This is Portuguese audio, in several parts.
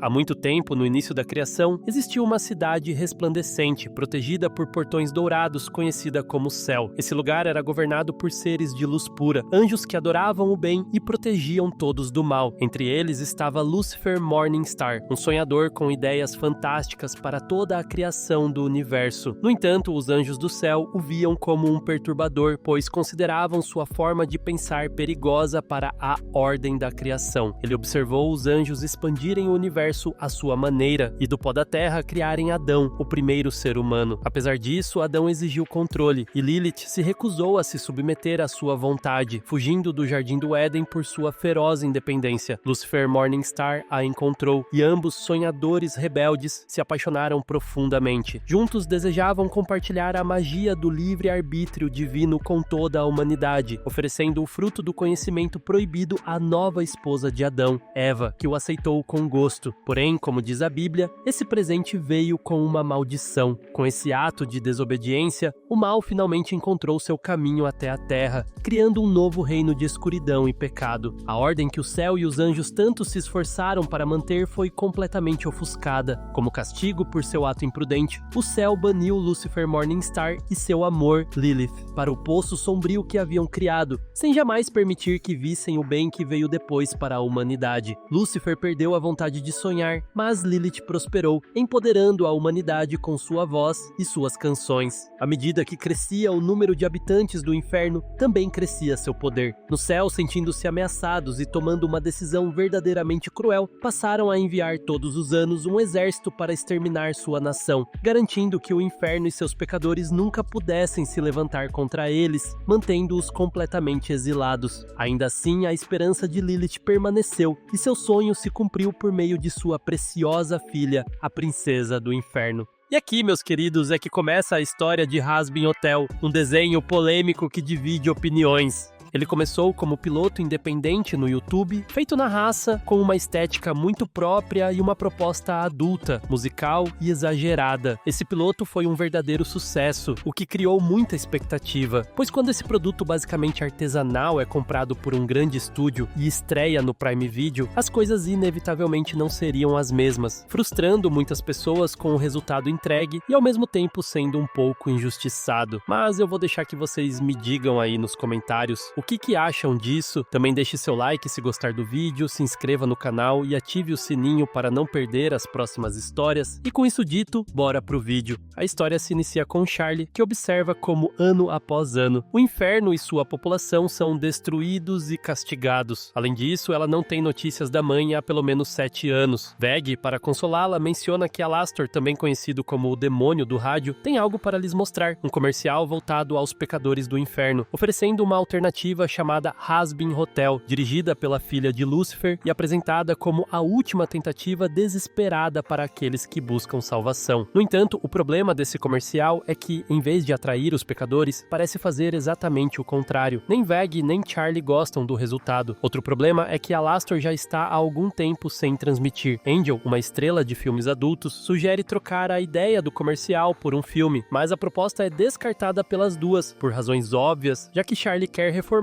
Há muito tempo, no início da criação, existiu uma cidade resplandecente, protegida por portões dourados, conhecida como Céu. Esse lugar era governado por seres de luz pura, anjos que adoravam o bem e protegiam todos do mal. Entre eles estava Lucifer Morningstar, um sonhador com ideias fantásticas para toda a criação do universo. No entanto, os anjos do céu o viam como um perturbador, pois consideravam sua forma de pensar perigosa para a ordem da criação. Ele observou os anjos expandirem o universo à sua maneira e do pó da terra criarem Adão, o primeiro ser humano. Apesar disso, Adão exigiu controle e Lilith se recusou a se submeter à sua vontade, fugindo do Jardim do Éden por sua feroz independência. Lucifer Morningstar a encontrou e ambos, sonhadores rebeldes, se apaixonaram profundamente. Juntos desejavam compartilhar a magia do livre-arbítrio divino com toda a humanidade, oferecendo o fruto do conhecimento proibido à nova esposa de Adão, Eva, que o aceitou com gosto. Porém, como diz a Bíblia, esse presente veio com uma maldição. Com esse ato de desobediência, o mal finalmente encontrou seu caminho até a terra, criando um novo reino de escuridão e pecado. A ordem que o céu e os anjos tanto se esforçaram para manter foi completamente ofuscada. Como castigo por seu ato imprudente, o céu baniu Lucifer Morningstar e seu amor, Lilith, para o poço sombrio que haviam criado, sem jamais permitir que vissem o bem que veio depois para a humanidade. Lúcifer perdeu a vontade de sonhar, mas Lilith prosperou, empoderando a humanidade com sua voz e suas canções. À medida que crescia o número de habitantes do inferno, também crescia seu poder. No céu, sentindo-se ameaçados e tomando uma decisão verdadeiramente cruel, passaram a enviar todos os anos um exército para exterminar sua nação, garantindo que o inferno e seus pecadores nunca pudessem se levantar contra eles, mantendo-os completamente exilados. Ainda assim, a esperança de Lilith permaneceu e seu sonho se cumpriu por meio de sua preciosa filha, a princesa do inferno. E aqui, meus queridos, é que começa a história de Hazbin Hotel, um desenho polêmico que divide opiniões. Ele começou como piloto independente no YouTube, feito na raça, com uma estética muito própria e uma proposta adulta, musical e exagerada. Esse piloto foi um verdadeiro sucesso, o que criou muita expectativa, pois quando esse produto basicamente artesanal é comprado por um grande estúdio e estreia no Prime Video, as coisas inevitavelmente não seriam as mesmas, frustrando muitas pessoas com o resultado entregue e ao mesmo tempo sendo um pouco injustiçado. Mas eu vou deixar que vocês me digam aí nos comentários o que acham disso. Também deixe seu like se gostar do vídeo, se inscreva no canal e ative o sininho para não perder as próximas histórias. E com isso dito, bora pro vídeo. A história se inicia com Charlie, que observa como ano após ano, o inferno e sua população são destruídos e castigados. Além disso, ela não tem notícias da mãe há pelo menos 7 anos. Veg, para consolá-la, menciona que Alastor, também conhecido como o demônio do rádio, tem algo para lhes mostrar, um comercial voltado aos pecadores do inferno, oferecendo uma alternativa chamada Hazbin Hotel, dirigida pela filha de Lucifer e apresentada como a última tentativa desesperada para aqueles que buscam salvação. No entanto, o problema desse comercial é que, em vez de atrair os pecadores, parece fazer exatamente o contrário. Nem Veg nem Charlie gostam do resultado. Outro problema é que Alastor já está há algum tempo sem transmitir. Angel, uma estrela de filmes adultos, sugere trocar a ideia do comercial por um filme, mas a proposta é descartada pelas duas, por razões óbvias, já que Charlie quer reformá-los,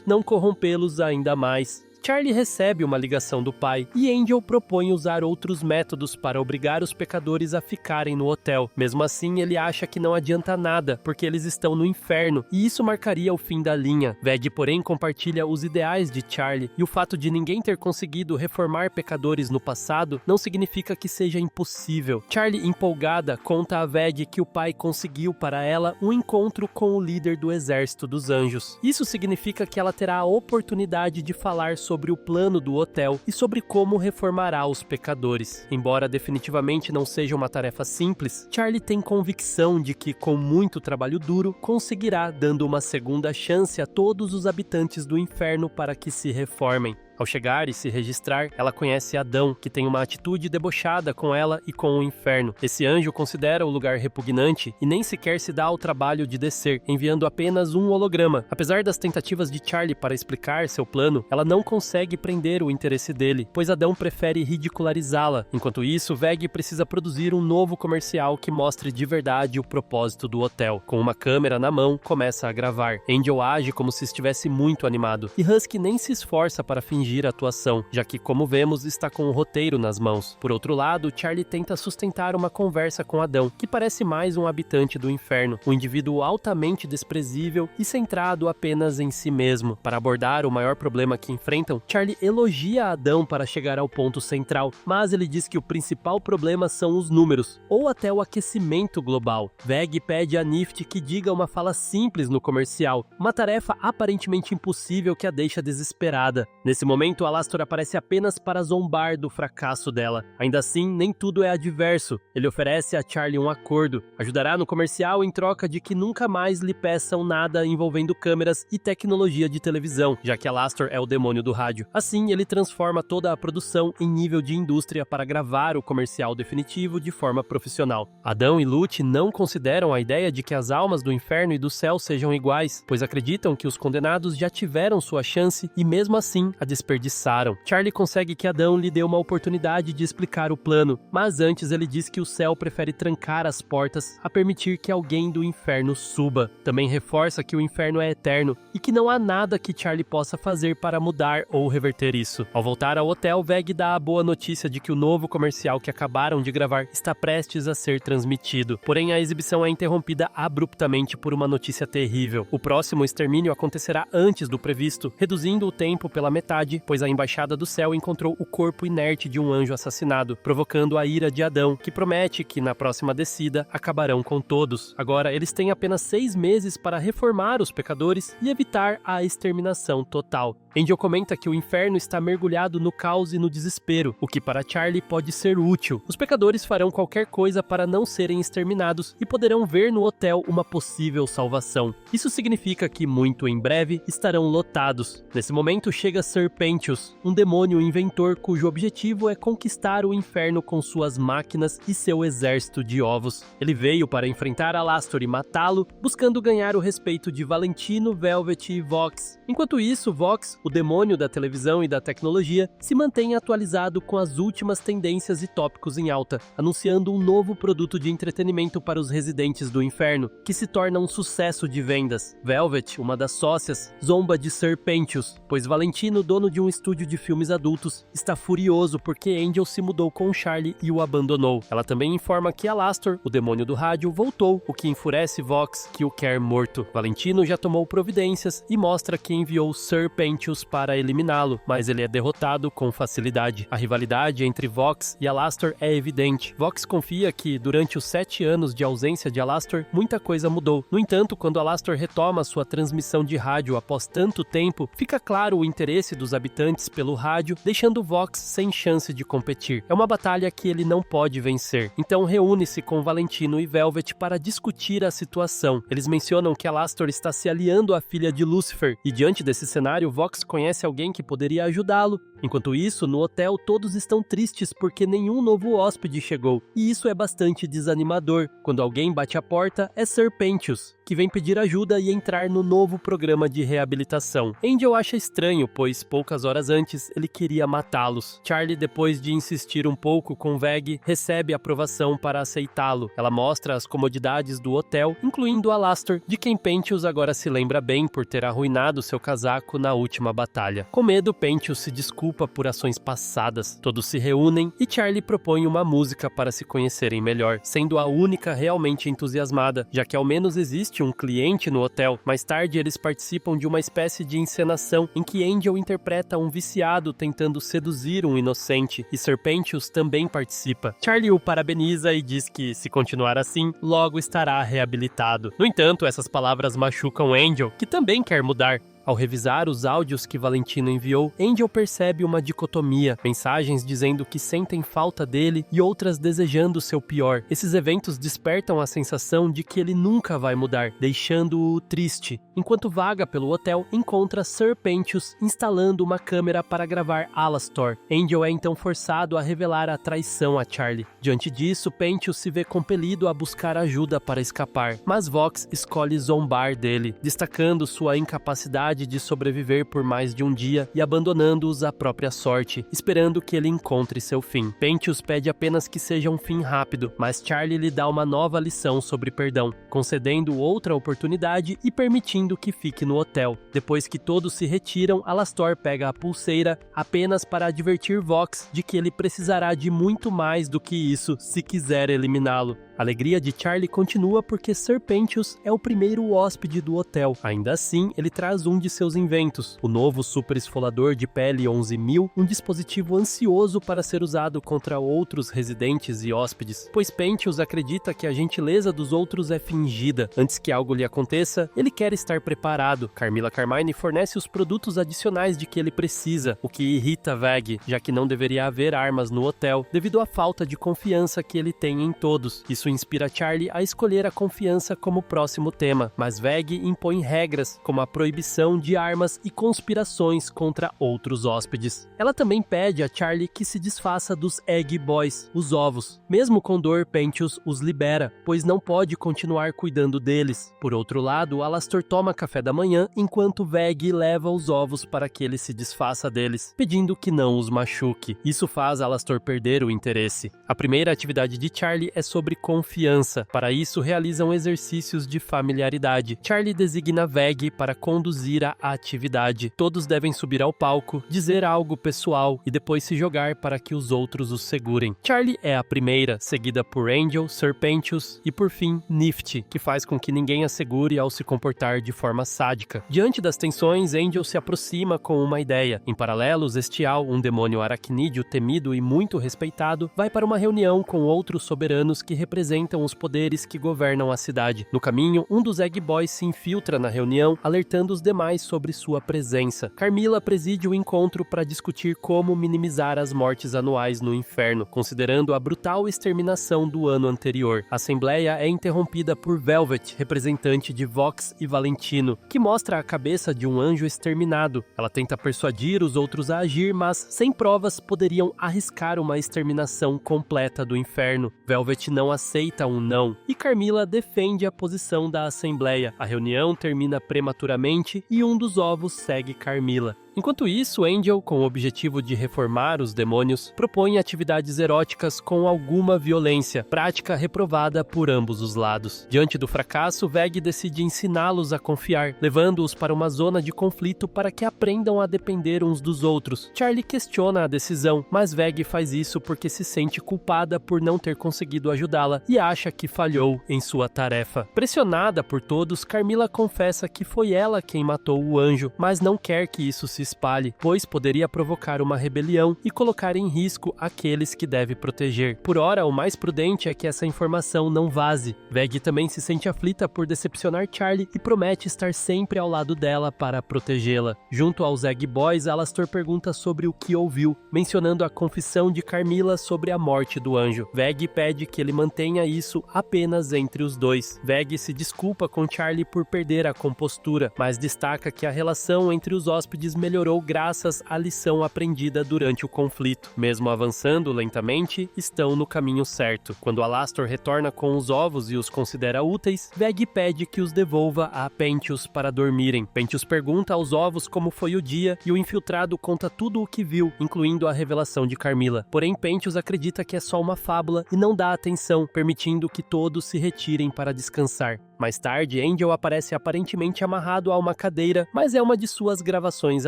não corrompê-los ainda mais. Charlie recebe uma ligação do pai e Angel propõe usar outros métodos para obrigar os pecadores a ficarem no hotel. Mesmo assim, ele acha que não adianta nada, porque eles estão no inferno e isso marcaria o fim da linha. Veg, porém, compartilha os ideais de Charlie e o fato de ninguém ter conseguido reformar pecadores no passado não significa que seja impossível. Charlie, empolgada, conta a Veg que o pai conseguiu para ela um encontro com o líder do exército dos anjos. Isso significa que ela terá a oportunidade de falar sobre o plano do hotel e sobre como reformará os pecadores. Embora definitivamente não seja uma tarefa simples, Charlie tem convicção de que, com muito trabalho duro, conseguirá, dando uma segunda chance a todos os habitantes do inferno para que se reformem. Ao chegar e se registrar, ela conhece Adão, que tem uma atitude debochada com ela e com o inferno. Esse anjo considera o lugar repugnante e nem sequer se dá ao trabalho de descer, enviando apenas um holograma. Apesar das tentativas de Charlie para explicar seu plano, ela não consegue prender o interesse dele, pois Adão prefere ridicularizá-la. Enquanto isso, Veg precisa produzir um novo comercial que mostre de verdade o propósito do hotel. Com uma câmera na mão, começa a gravar. Angel age como se estivesse muito animado, e Husky nem se esforça para fingir corrigir a atuação, já que, como vemos, está com o roteiro nas mãos. Por outro lado, Charlie tenta sustentar uma conversa com Adão, que parece mais um habitante do inferno, um indivíduo altamente desprezível e centrado apenas em si mesmo. Para abordar o maior problema que enfrentam, Charlie elogia Adão para chegar ao ponto central, mas ele diz que o principal problema são os números, ou até o aquecimento global. Veg pede a Nift que diga uma fala simples no comercial, uma tarefa aparentemente impossível que a deixa desesperada. Nesse momento, Alastor aparece apenas para zombar do fracasso dela. Ainda assim, nem tudo é adverso. Ele oferece a Charlie um acordo. Ajudará no comercial em troca de que nunca mais lhe peçam nada envolvendo câmeras e tecnologia de televisão, já que Alastor é o demônio do rádio. Assim, ele transforma toda a produção em nível de indústria para gravar o comercial definitivo de forma profissional. Adão e Lute não consideram a ideia de que as almas do inferno e do céu sejam iguais, pois acreditam que os condenados já tiveram sua chance e mesmo assim a desperdiçaram. Charlie consegue que Adão lhe dê uma oportunidade de explicar o plano, mas antes ele diz que o céu prefere trancar as portas a permitir que alguém do inferno suba. Também reforça que o inferno é eterno e que não há nada que Charlie possa fazer para mudar ou reverter isso. Ao voltar ao hotel, Veg dá a boa notícia de que o novo comercial que acabaram de gravar está prestes a ser transmitido. Porém, a exibição é interrompida abruptamente por uma notícia terrível. O próximo extermínio acontecerá antes do previsto, reduzindo o tempo pela metade, pois a Embaixada do Céu encontrou o corpo inerte de um anjo assassinado, provocando a ira de Adão, que promete que na próxima descida acabarão com todos. Agora, eles têm apenas 6 meses para reformar os pecadores e evitar a exterminação total. Angel comenta que o inferno está mergulhado no caos e no desespero, o que para Charlie pode ser útil. Os pecadores farão qualquer coisa para não serem exterminados e poderão ver no hotel uma possível salvação. Isso significa que muito em breve estarão lotados. Nesse momento chega Serpentius, um demônio inventor cujo objetivo é conquistar o inferno com suas máquinas e seu exército de ovos. Ele veio para enfrentar Alastor e matá-lo, buscando ganhar o respeito de Valentino, Velvet e Vox. Enquanto isso, Vox, o demônio da televisão e da tecnologia, se mantém atualizado com as últimas tendências e tópicos em alta, anunciando um novo produto de entretenimento para os residentes do inferno, que se torna um sucesso de vendas. Velvet, uma das sócias, zomba de Serpentius, pois Valentino, dono de um estúdio de filmes adultos, está furioso porque Angel se mudou com Charlie e o abandonou. Ela também informa que Alastor, o demônio do rádio, voltou, o que enfurece Vox, que o quer morto. Valentino já tomou providências e mostra que enviou Serpentius para eliminá-lo, mas ele é derrotado com facilidade. A rivalidade entre Vox e Alastor é evidente. Vox confia que, durante os 7 anos de ausência de Alastor, muita coisa mudou. No entanto, quando Alastor retoma sua transmissão de rádio após tanto tempo, fica claro o interesse dos habitantes pelo rádio, deixando Vox sem chance de competir. É uma batalha que ele não pode vencer. Então reúne-se com Valentino e Velvet para discutir a situação. Eles mencionam que Alastor está se aliando à filha de Lucifer, e diante desse cenário, Vox conhece alguém que poderia ajudá-lo. Enquanto isso, no hotel todos estão tristes porque nenhum novo hóspede chegou, e isso é bastante desanimador. Quando alguém bate a porta, é Serpentius, que vem pedir ajuda e entrar no novo programa de reabilitação. Angel acha estranho, pois poucas horas antes ele queria matá-los. Charlie, depois de insistir um pouco com Veg, recebe aprovação para aceitá-lo. Ela mostra as comodidades do hotel, incluindo Alastor, de quem Pentius agora se lembra bem por ter arruinado seu casaco na última batalha. Com medo, Pentius se desculpa por ações passadas. Todos se reúnem e Charlie propõe uma música para se conhecerem melhor, sendo a única realmente entusiasmada, já que ao menos existe um cliente no hotel. Mais tarde, eles participam de uma espécie de encenação em que Angel interpreta um viciado tentando seduzir um inocente, e Serpentius também participa. Charlie o parabeniza e diz que, se continuar assim, logo estará reabilitado. No entanto, essas palavras machucam Angel, que também quer mudar. Ao revisar os áudios que Valentino enviou, Angel percebe uma dicotomia, mensagens dizendo que sentem falta dele e outras desejando seu pior. Esses eventos despertam a sensação de que ele nunca vai mudar, deixando-o triste. Enquanto vaga pelo hotel, encontra Serpentius instalando uma câmera para gravar Alastor. Angel é então forçado a revelar a traição a Charlie. Diante disso, Pentius se vê compelido a buscar ajuda para escapar, mas Vox escolhe zombar dele, destacando sua incapacidade possibilidade de sobreviver por mais de um dia e abandonando-os à própria sorte, esperando que ele encontre seu fim. Pentious pede apenas que seja um fim rápido, mas Charlie lhe dá uma nova lição sobre perdão, concedendo outra oportunidade e permitindo que fique no hotel. Depois que todos se retiram, Alastor pega a pulseira apenas para advertir Vox de que ele precisará de muito mais do que isso se quiser eliminá-lo. A alegria de Charlie continua porque Sir Pentious é o primeiro hóspede do hotel. Ainda assim, ele traz um de seus inventos, o novo super esfolador de pele 11.000, um dispositivo ansioso para ser usado contra outros residentes e hóspedes, pois Pentious acredita que a gentileza dos outros é fingida. Antes que algo lhe aconteça, ele quer estar preparado. Carmilla Carmine fornece os produtos adicionais de que ele precisa, o que irrita Veg, já que não deveria haver armas no hotel, devido à falta de confiança que ele tem em todos. Isso inspira Charlie a escolher a confiança como próximo tema, mas Veg impõe regras, como a proibição de armas e conspirações contra outros hóspedes. Ela também pede a Charlie que se desfaça dos Egg Boys, os ovos. Mesmo com dor, Pentious os libera, pois não pode continuar cuidando deles. Por outro lado, Alastor toma café da manhã, enquanto Veg leva os ovos para que ele se desfaça deles, pedindo que não os machuque. Isso faz Alastor perder o interesse. A primeira atividade de Charlie é sobre confiança. Para isso, realizam exercícios de familiaridade. Charlie designa Veg para conduzir a atividade. Todos devem subir ao palco, dizer algo pessoal e depois se jogar para que os outros os segurem. Charlie é a primeira, seguida por Angel, Sir Pentious e, por fim, Nifty, que faz com que ninguém a segure ao se comportar de forma sádica. Diante das tensões, Angel se aproxima com uma ideia. Em paralelo, Zestial, um demônio aracnídeo temido e muito respeitado, vai para uma reunião com outros soberanos que representam os poderes que governam a cidade. No caminho, um dos Egg Boys se infiltra na reunião, alertando os demais sobre sua presença. Carmilla preside o encontro para discutir como minimizar as mortes anuais no inferno, considerando a brutal exterminação do ano anterior. A assembleia é interrompida por Velvet, representante de Vox e Valentino, que mostra a cabeça de um anjo exterminado. Ela tenta persuadir os outros a agir, mas, sem provas, poderiam arriscar uma exterminação completa do inferno. Velvet não aceita um não, e Carmilla defende a posição da Assembleia. A reunião termina prematuramente e um dos ovos segue Carmilla. Enquanto isso, Angel, com o objetivo de reformar os demônios, propõe atividades eróticas com alguma violência, prática reprovada por ambos os lados. Diante do fracasso, Veg decide ensiná-los a confiar, levando-os para uma zona de conflito para que aprendam a depender uns dos outros. Charlie questiona a decisão, mas Veg faz isso porque se sente culpada por não ter conseguido ajudá-la e acha que falhou em sua tarefa. Pressionada por todos, Carmilla confessa que foi ela quem matou o anjo, mas não quer que isso se espalhe, pois poderia provocar uma rebelião e colocar em risco aqueles que deve proteger. Por ora, o mais prudente é que essa informação não vaze. Veg também se sente aflita por decepcionar Charlie e promete estar sempre ao lado dela para protegê-la. Junto aos Egg Boys, Alastor pergunta sobre o que ouviu, mencionando a confissão de Carmilla sobre a morte do anjo. Veg pede que ele mantenha isso apenas entre os dois. Veg se desculpa com Charlie por perder a compostura, mas destaca que a relação entre os hóspedes melhorou graças à lição aprendida durante o conflito. Mesmo avançando lentamente, estão no caminho certo. Quando Alastor retorna com os ovos e os considera úteis, Veg pede que os devolva a Pentious para dormirem. Pentious pergunta aos ovos como foi o dia e o infiltrado conta tudo o que viu, incluindo a revelação de Carmilla. Porém, Pentious acredita que é só uma fábula e não dá atenção, permitindo que todos se retirem para descansar. Mais tarde, Angel aparece aparentemente amarrado a uma cadeira, mas é uma de suas gravações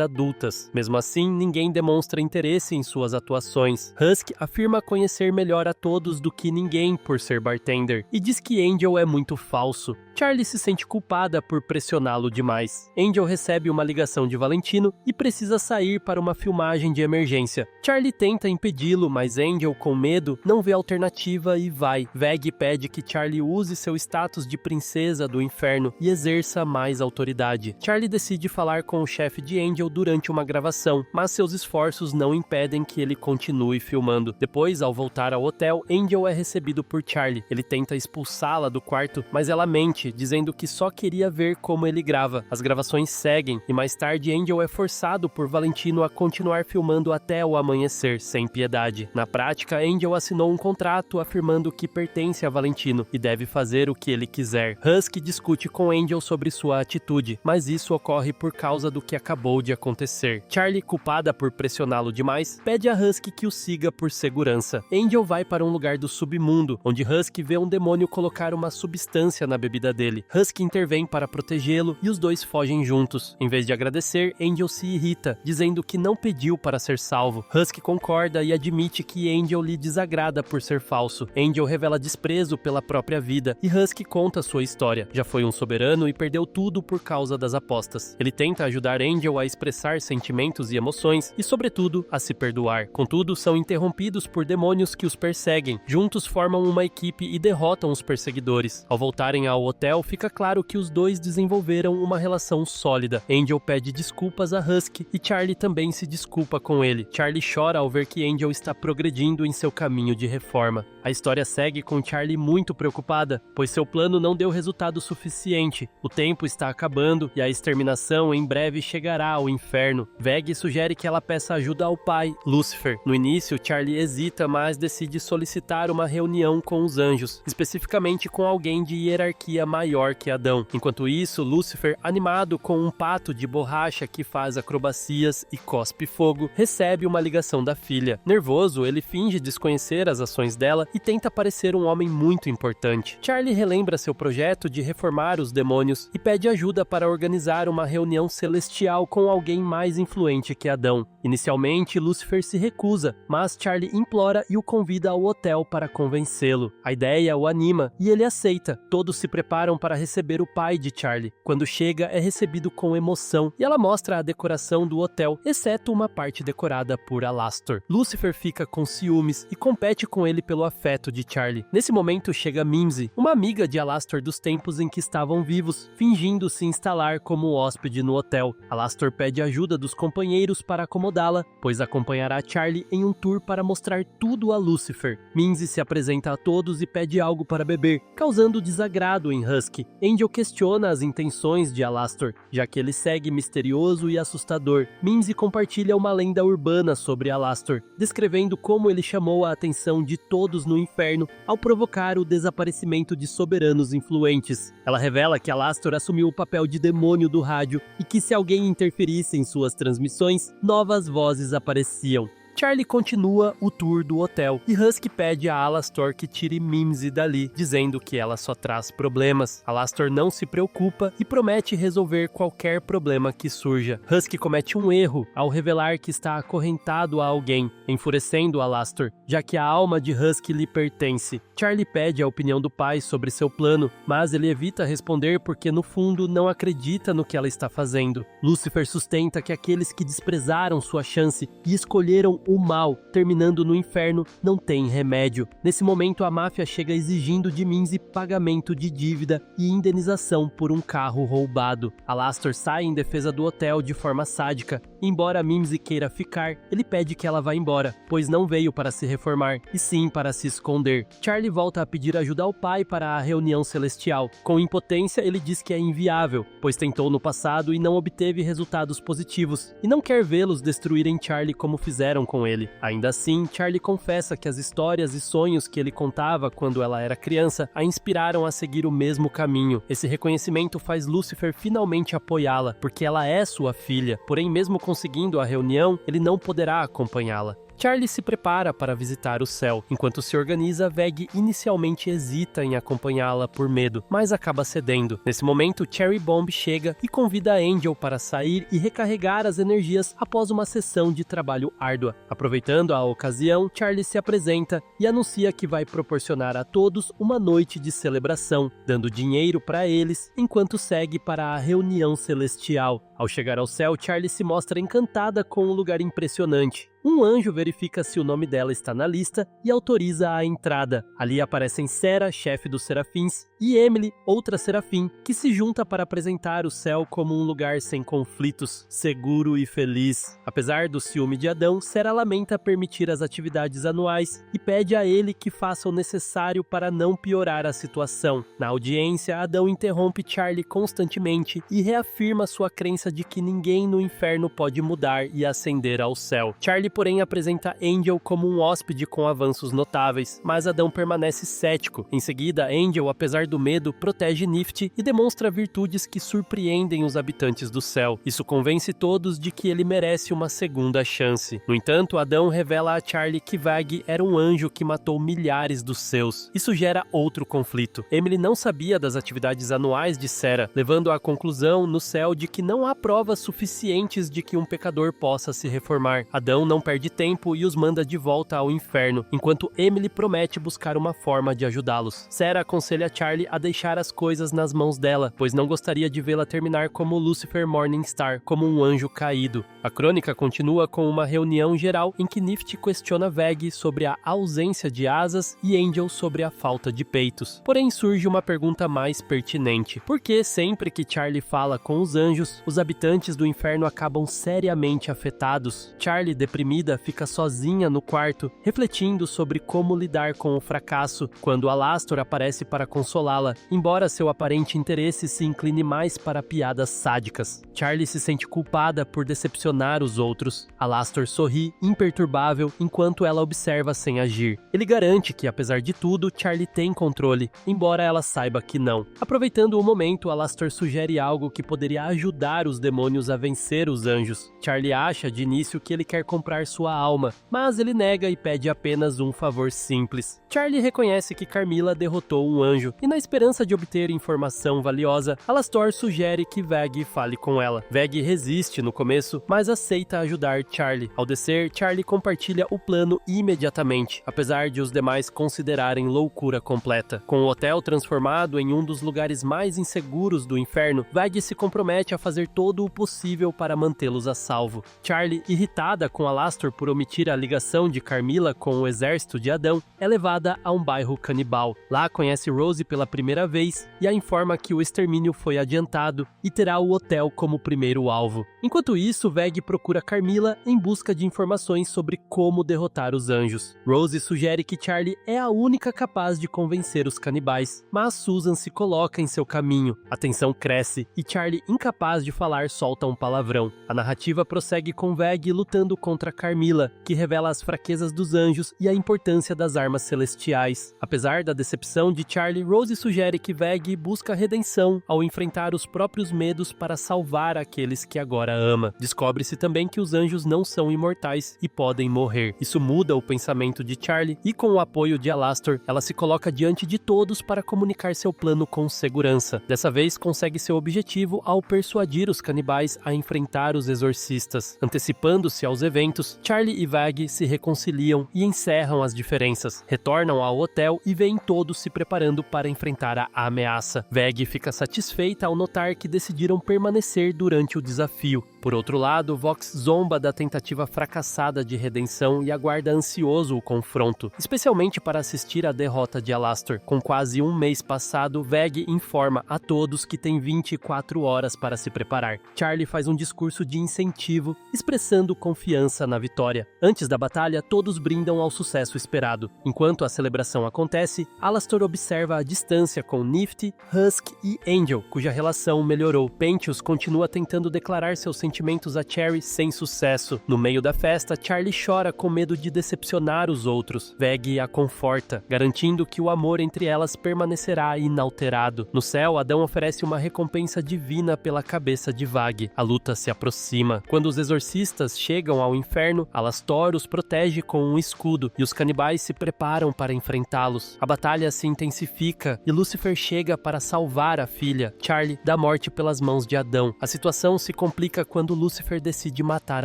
adultas. Mesmo assim, ninguém demonstra interesse em suas atuações. Husk afirma conhecer melhor a todos do que ninguém por ser bartender, e diz que Angel é muito falso. Charlie se sente culpada por pressioná-lo demais. Angel recebe uma ligação de Valentino e precisa sair para uma filmagem de emergência. Charlie tenta impedi-lo, mas Angel, com medo, não vê alternativa e vai. Veg pede que Charlie use seu status de princesa do inferno e exerça mais autoridade. Charlie decide falar com o chefe de Angel durante uma gravação, mas seus esforços não impedem que ele continue filmando. Depois, ao voltar ao hotel, Angel é recebido por Charlie. Ele tenta expulsá-la do quarto, mas ela mente, dizendo que só queria ver como ele grava. As gravações seguem, e mais tarde Angel é forçado por Valentino a continuar filmando até o amanhecer, sem piedade. Na prática, Angel assinou um contrato afirmando que pertence a Valentino e deve fazer o que ele quiser. Husky discute com Angel sobre sua atitude, mas isso ocorre por causa do que acabou de acontecer. Charlie, culpada por pressioná-lo demais, pede a Husky que o siga por segurança. Angel vai para um lugar do submundo, onde Husky vê um demônio colocar uma substância na bebida dele. Husky intervém para protegê-lo e os dois fogem juntos. Em vez de agradecer, Angel se irrita, dizendo que não pediu para ser salvo. Husky concorda e admite que Angel lhe desagrada por ser falso. Angel revela desprezo pela própria vida e Husky conta sua história. Já foi um soberano e perdeu tudo por causa das apostas. Ele tenta ajudar Angel a expressar sentimentos e emoções e, sobretudo, a se perdoar. Contudo, são interrompidos por demônios que os perseguem. Juntos formam uma equipe e derrotam os perseguidores. Ao voltarem ao hotel, fica claro que os dois desenvolveram uma relação sólida. Angel pede desculpas a Husky e Charlie também se desculpa com ele. Charlie chora ao ver que Angel está progredindo em seu caminho de reforma. A história segue com Charlie muito preocupada, pois seu plano não deu resultado suficiente. O tempo está acabando e a exterminação em breve chegará ao inferno. Veg sugere que ela peça ajuda ao pai, Lucifer. No início, Charlie hesita, mas decide solicitar uma reunião com os anjos, especificamente com alguém de hierarquia maior que Adão. Enquanto isso, Lucifer, animado com um pato de borracha que faz acrobacias e cospe fogo, recebe uma ligação da filha. Nervoso, ele finge desconhecer as ações dela e tenta parecer um homem muito importante. Charlie relembra seu projeto de reformar os demônios e pede ajuda para organizar uma reunião celestial com alguém mais influente que Adão. Inicialmente, Lucifer se recusa, mas Charlie implora e o convida ao hotel para convencê-lo. A ideia o anima e ele aceita. Todos se preparam para receber o pai de Charlie. Quando chega, é recebido com emoção e ela mostra a decoração do hotel, exceto uma parte decorada por Alastor. Lucifer fica com ciúmes e compete com ele pelo afeto de Charlie. Nesse momento chega Mimsy, uma amiga de Alastor dos tempos em que estavam vivos, fingindo se instalar como hóspede no hotel. Alastor pede ajuda dos companheiros para acomodá-la, pois acompanhará Charlie em um tour para mostrar tudo a Lucifer. Mimsy se apresenta a todos e pede algo para beber, causando desagrado em Husky. Angel questiona as intenções de Alastor, já que ele segue misterioso e assustador. Mimsy compartilha uma lenda urbana sobre Alastor, descrevendo como ele chamou a atenção de todos no inferno ao provocar o desaparecimento de soberanos influentes. Ela revela que Alastor assumiu o papel de demônio do rádio e que se alguém interferisse em suas transmissões, novas vozes apareciam. Charlie continua o tour do hotel e Husky pede a Alastor que tire Mimsy dali, dizendo que ela só traz problemas. Alastor não se preocupa e promete resolver qualquer problema que surja. Husky comete um erro ao revelar que está acorrentado a alguém, enfurecendo Alastor, já que a alma de Husky lhe pertence. Charlie pede a opinião do pai sobre seu plano, mas ele evita responder porque no fundo não acredita no que ela está fazendo. Lucifer sustenta que aqueles que desprezaram sua chance e escolheram o mal, terminando no inferno, não tem remédio. Nesse momento, a máfia chega exigindo de Mimsy pagamento de dívida e indenização por um carro roubado. Alastor sai em defesa do hotel de forma sádica. Embora Mimsy queira ficar, ele pede que ela vá embora, pois não veio para se reformar, e sim para se esconder. Charlie volta a pedir ajuda ao pai para a reunião celestial. Com impotência, ele diz que é inviável, pois tentou no passado e não obteve resultados positivos, e não quer vê-los destruírem Charlie como fizeram com ele. Ainda assim, Charlie confessa que as histórias e sonhos que ele contava quando ela era criança a inspiraram a seguir o mesmo caminho. Esse reconhecimento faz Lucifer finalmente apoiá-la, porque ela é sua filha, porém mesmo conseguindo a reunião, ele não poderá acompanhá-la. Charlie se prepara para visitar o céu. Enquanto se organiza, Veg inicialmente hesita em acompanhá-la por medo, mas acaba cedendo. Nesse momento, Cherry Bomb chega e convida Angel para sair e recarregar as energias após uma sessão de trabalho árdua. Aproveitando a ocasião, Charlie se apresenta e anuncia que vai proporcionar a todos uma noite de celebração, dando dinheiro para eles, enquanto segue para a reunião celestial. Ao chegar ao céu, Charlie se mostra encantada com um lugar impressionante. Um anjo verifica se o nome dela está na lista e autoriza a entrada. Ali aparecem Sera, chefe dos serafins, e Emily, outra serafim, que se junta para apresentar o céu como um lugar sem conflitos, seguro e feliz. Apesar do ciúme de Adão, Sera lamenta permitir as atividades anuais e pede a ele que faça o necessário para não piorar a situação. Na audiência, Adão interrompe Charlie constantemente e reafirma sua crença de que ninguém no inferno pode mudar e ascender ao céu. Charlie, porém, apresenta Angel como um hóspede com avanços notáveis, mas Adão permanece cético. Em seguida, Angel, apesar do medo, protege Nifty e demonstra virtudes que surpreendem os habitantes do céu. Isso convence todos de que ele merece uma segunda chance. No entanto, Adão revela a Charlie que Vag era um anjo que matou milhares dos seus. Isso gera outro conflito. Emily não sabia das atividades anuais de Sera, levando à conclusão no céu de que não há provas suficientes de que um pecador possa se reformar. Adão não perde tempo e os manda de volta ao inferno, enquanto Emily promete buscar uma forma de ajudá-los. Sera aconselha Charlie a deixar as coisas nas mãos dela, pois não gostaria de vê-la terminar como Lucifer Morningstar, como um anjo caído. A crônica continua com uma reunião geral em que Nifty questiona Vag sobre a ausência de asas e Angel sobre a falta de peitos. Porém, surge uma pergunta mais pertinente. Por que sempre que Charlie fala com os anjos, os habitantes do inferno acabam seriamente afetados? Charlie, deprimida, fica sozinha no quarto, refletindo sobre como lidar com o fracasso, quando Alastor aparece para consolá-la, embora seu aparente interesse se incline mais para piadas sádicas. Charlie se sente culpada por decepcionar os outros. Alastor sorri, imperturbável, enquanto ela observa sem agir. Ele garante que, apesar de tudo, Charlie tem controle, embora ela saiba que não. Aproveitando o momento, Alastor sugere algo que poderia ajudar os demônios a vencer os anjos. Charlie acha de início que ele quer comprar sua alma, mas ele nega e pede apenas um favor simples. Charlie reconhece que Carmilla derrotou um anjo, e na esperança de obter informação valiosa, Alastor sugere que Vag fale com ela. Vag resiste no começo, mas aceita ajudar Charlie. Ao descer, Charlie compartilha o plano imediatamente, apesar de os demais considerarem loucura completa. Com o hotel transformado em um dos lugares mais inseguros do inferno, Vag se compromete a fazer todo o possível para mantê-los a salvo. Charlie, irritada com Alastor por omitir a ligação de Carmilla com o exército de Adão, é levada a um bairro canibal. Lá conhece Rose pela primeira vez e a informa que o extermínio foi adiantado e terá o hotel como primeiro alvo. Enquanto isso, Vag procura Carmilla em busca de informações sobre como derrotar os anjos. Rose sugere que Charlie é a única capaz de convencer os canibais, mas Susan se coloca em seu caminho. A tensão cresce e Charlie, incapaz de falar, solta um palavrão. A narrativa prossegue com Vag lutando contra Carmilla, que revela as fraquezas dos anjos e a importância das armas celestiais. Apesar da decepção de Charlie, Rose sugere que Vag busca redenção ao enfrentar os próprios medos para salvar aqueles que agora ama. Descobre-se também que os anjos não são imortais e podem morrer. Isso muda o pensamento de Charlie e, com o apoio de Alastor, ela se coloca diante de todos para comunicar seu plano com segurança. Dessa vez, consegue seu objetivo ao persuadir os canibais a enfrentar os exorcistas. Antecipando-se aos eventos, Charlie e Vag se reconciliam e encerram as diferenças. Retornam ao hotel e veem todos se preparando para enfrentar a ameaça. Vag fica satisfeita ao notar que decidiram permanecer durante o desafio. Por outro lado, Vox zomba da tentativa fracassada de redenção e aguarda ansioso o confronto, especialmente para assistir à derrota de Alastor. Com quase um mês passado, Vag informa a todos que tem 24 horas para se preparar. Charlie faz um discurso de incentivo, expressando confiança na vitória. Antes da batalha, todos brindam ao sucesso esperado. Enquanto a celebração acontece, Alastor observa a distância com Nifty, Husk e Angel, cuja relação melhorou. Pentious continua tentando declarar seus sentimentos a Cherry sem sucesso. No meio da festa, Charlie chora com medo de decepcionar os outros. Vag a conforta, garantindo que o amor entre elas permanecerá inalterado. No céu, Adão oferece uma recompensa divina pela cabeça de Vag. A luta se aproxima. Quando os exorcistas chegam ao inferno, Alastor os protege com um escudo e os canibais se preparam para enfrentá-los. A batalha se intensifica e Lucifer chega para salvar a filha, Charlie, da morte pelas mãos de Adão. A situação se complica quando Lucifer decide matar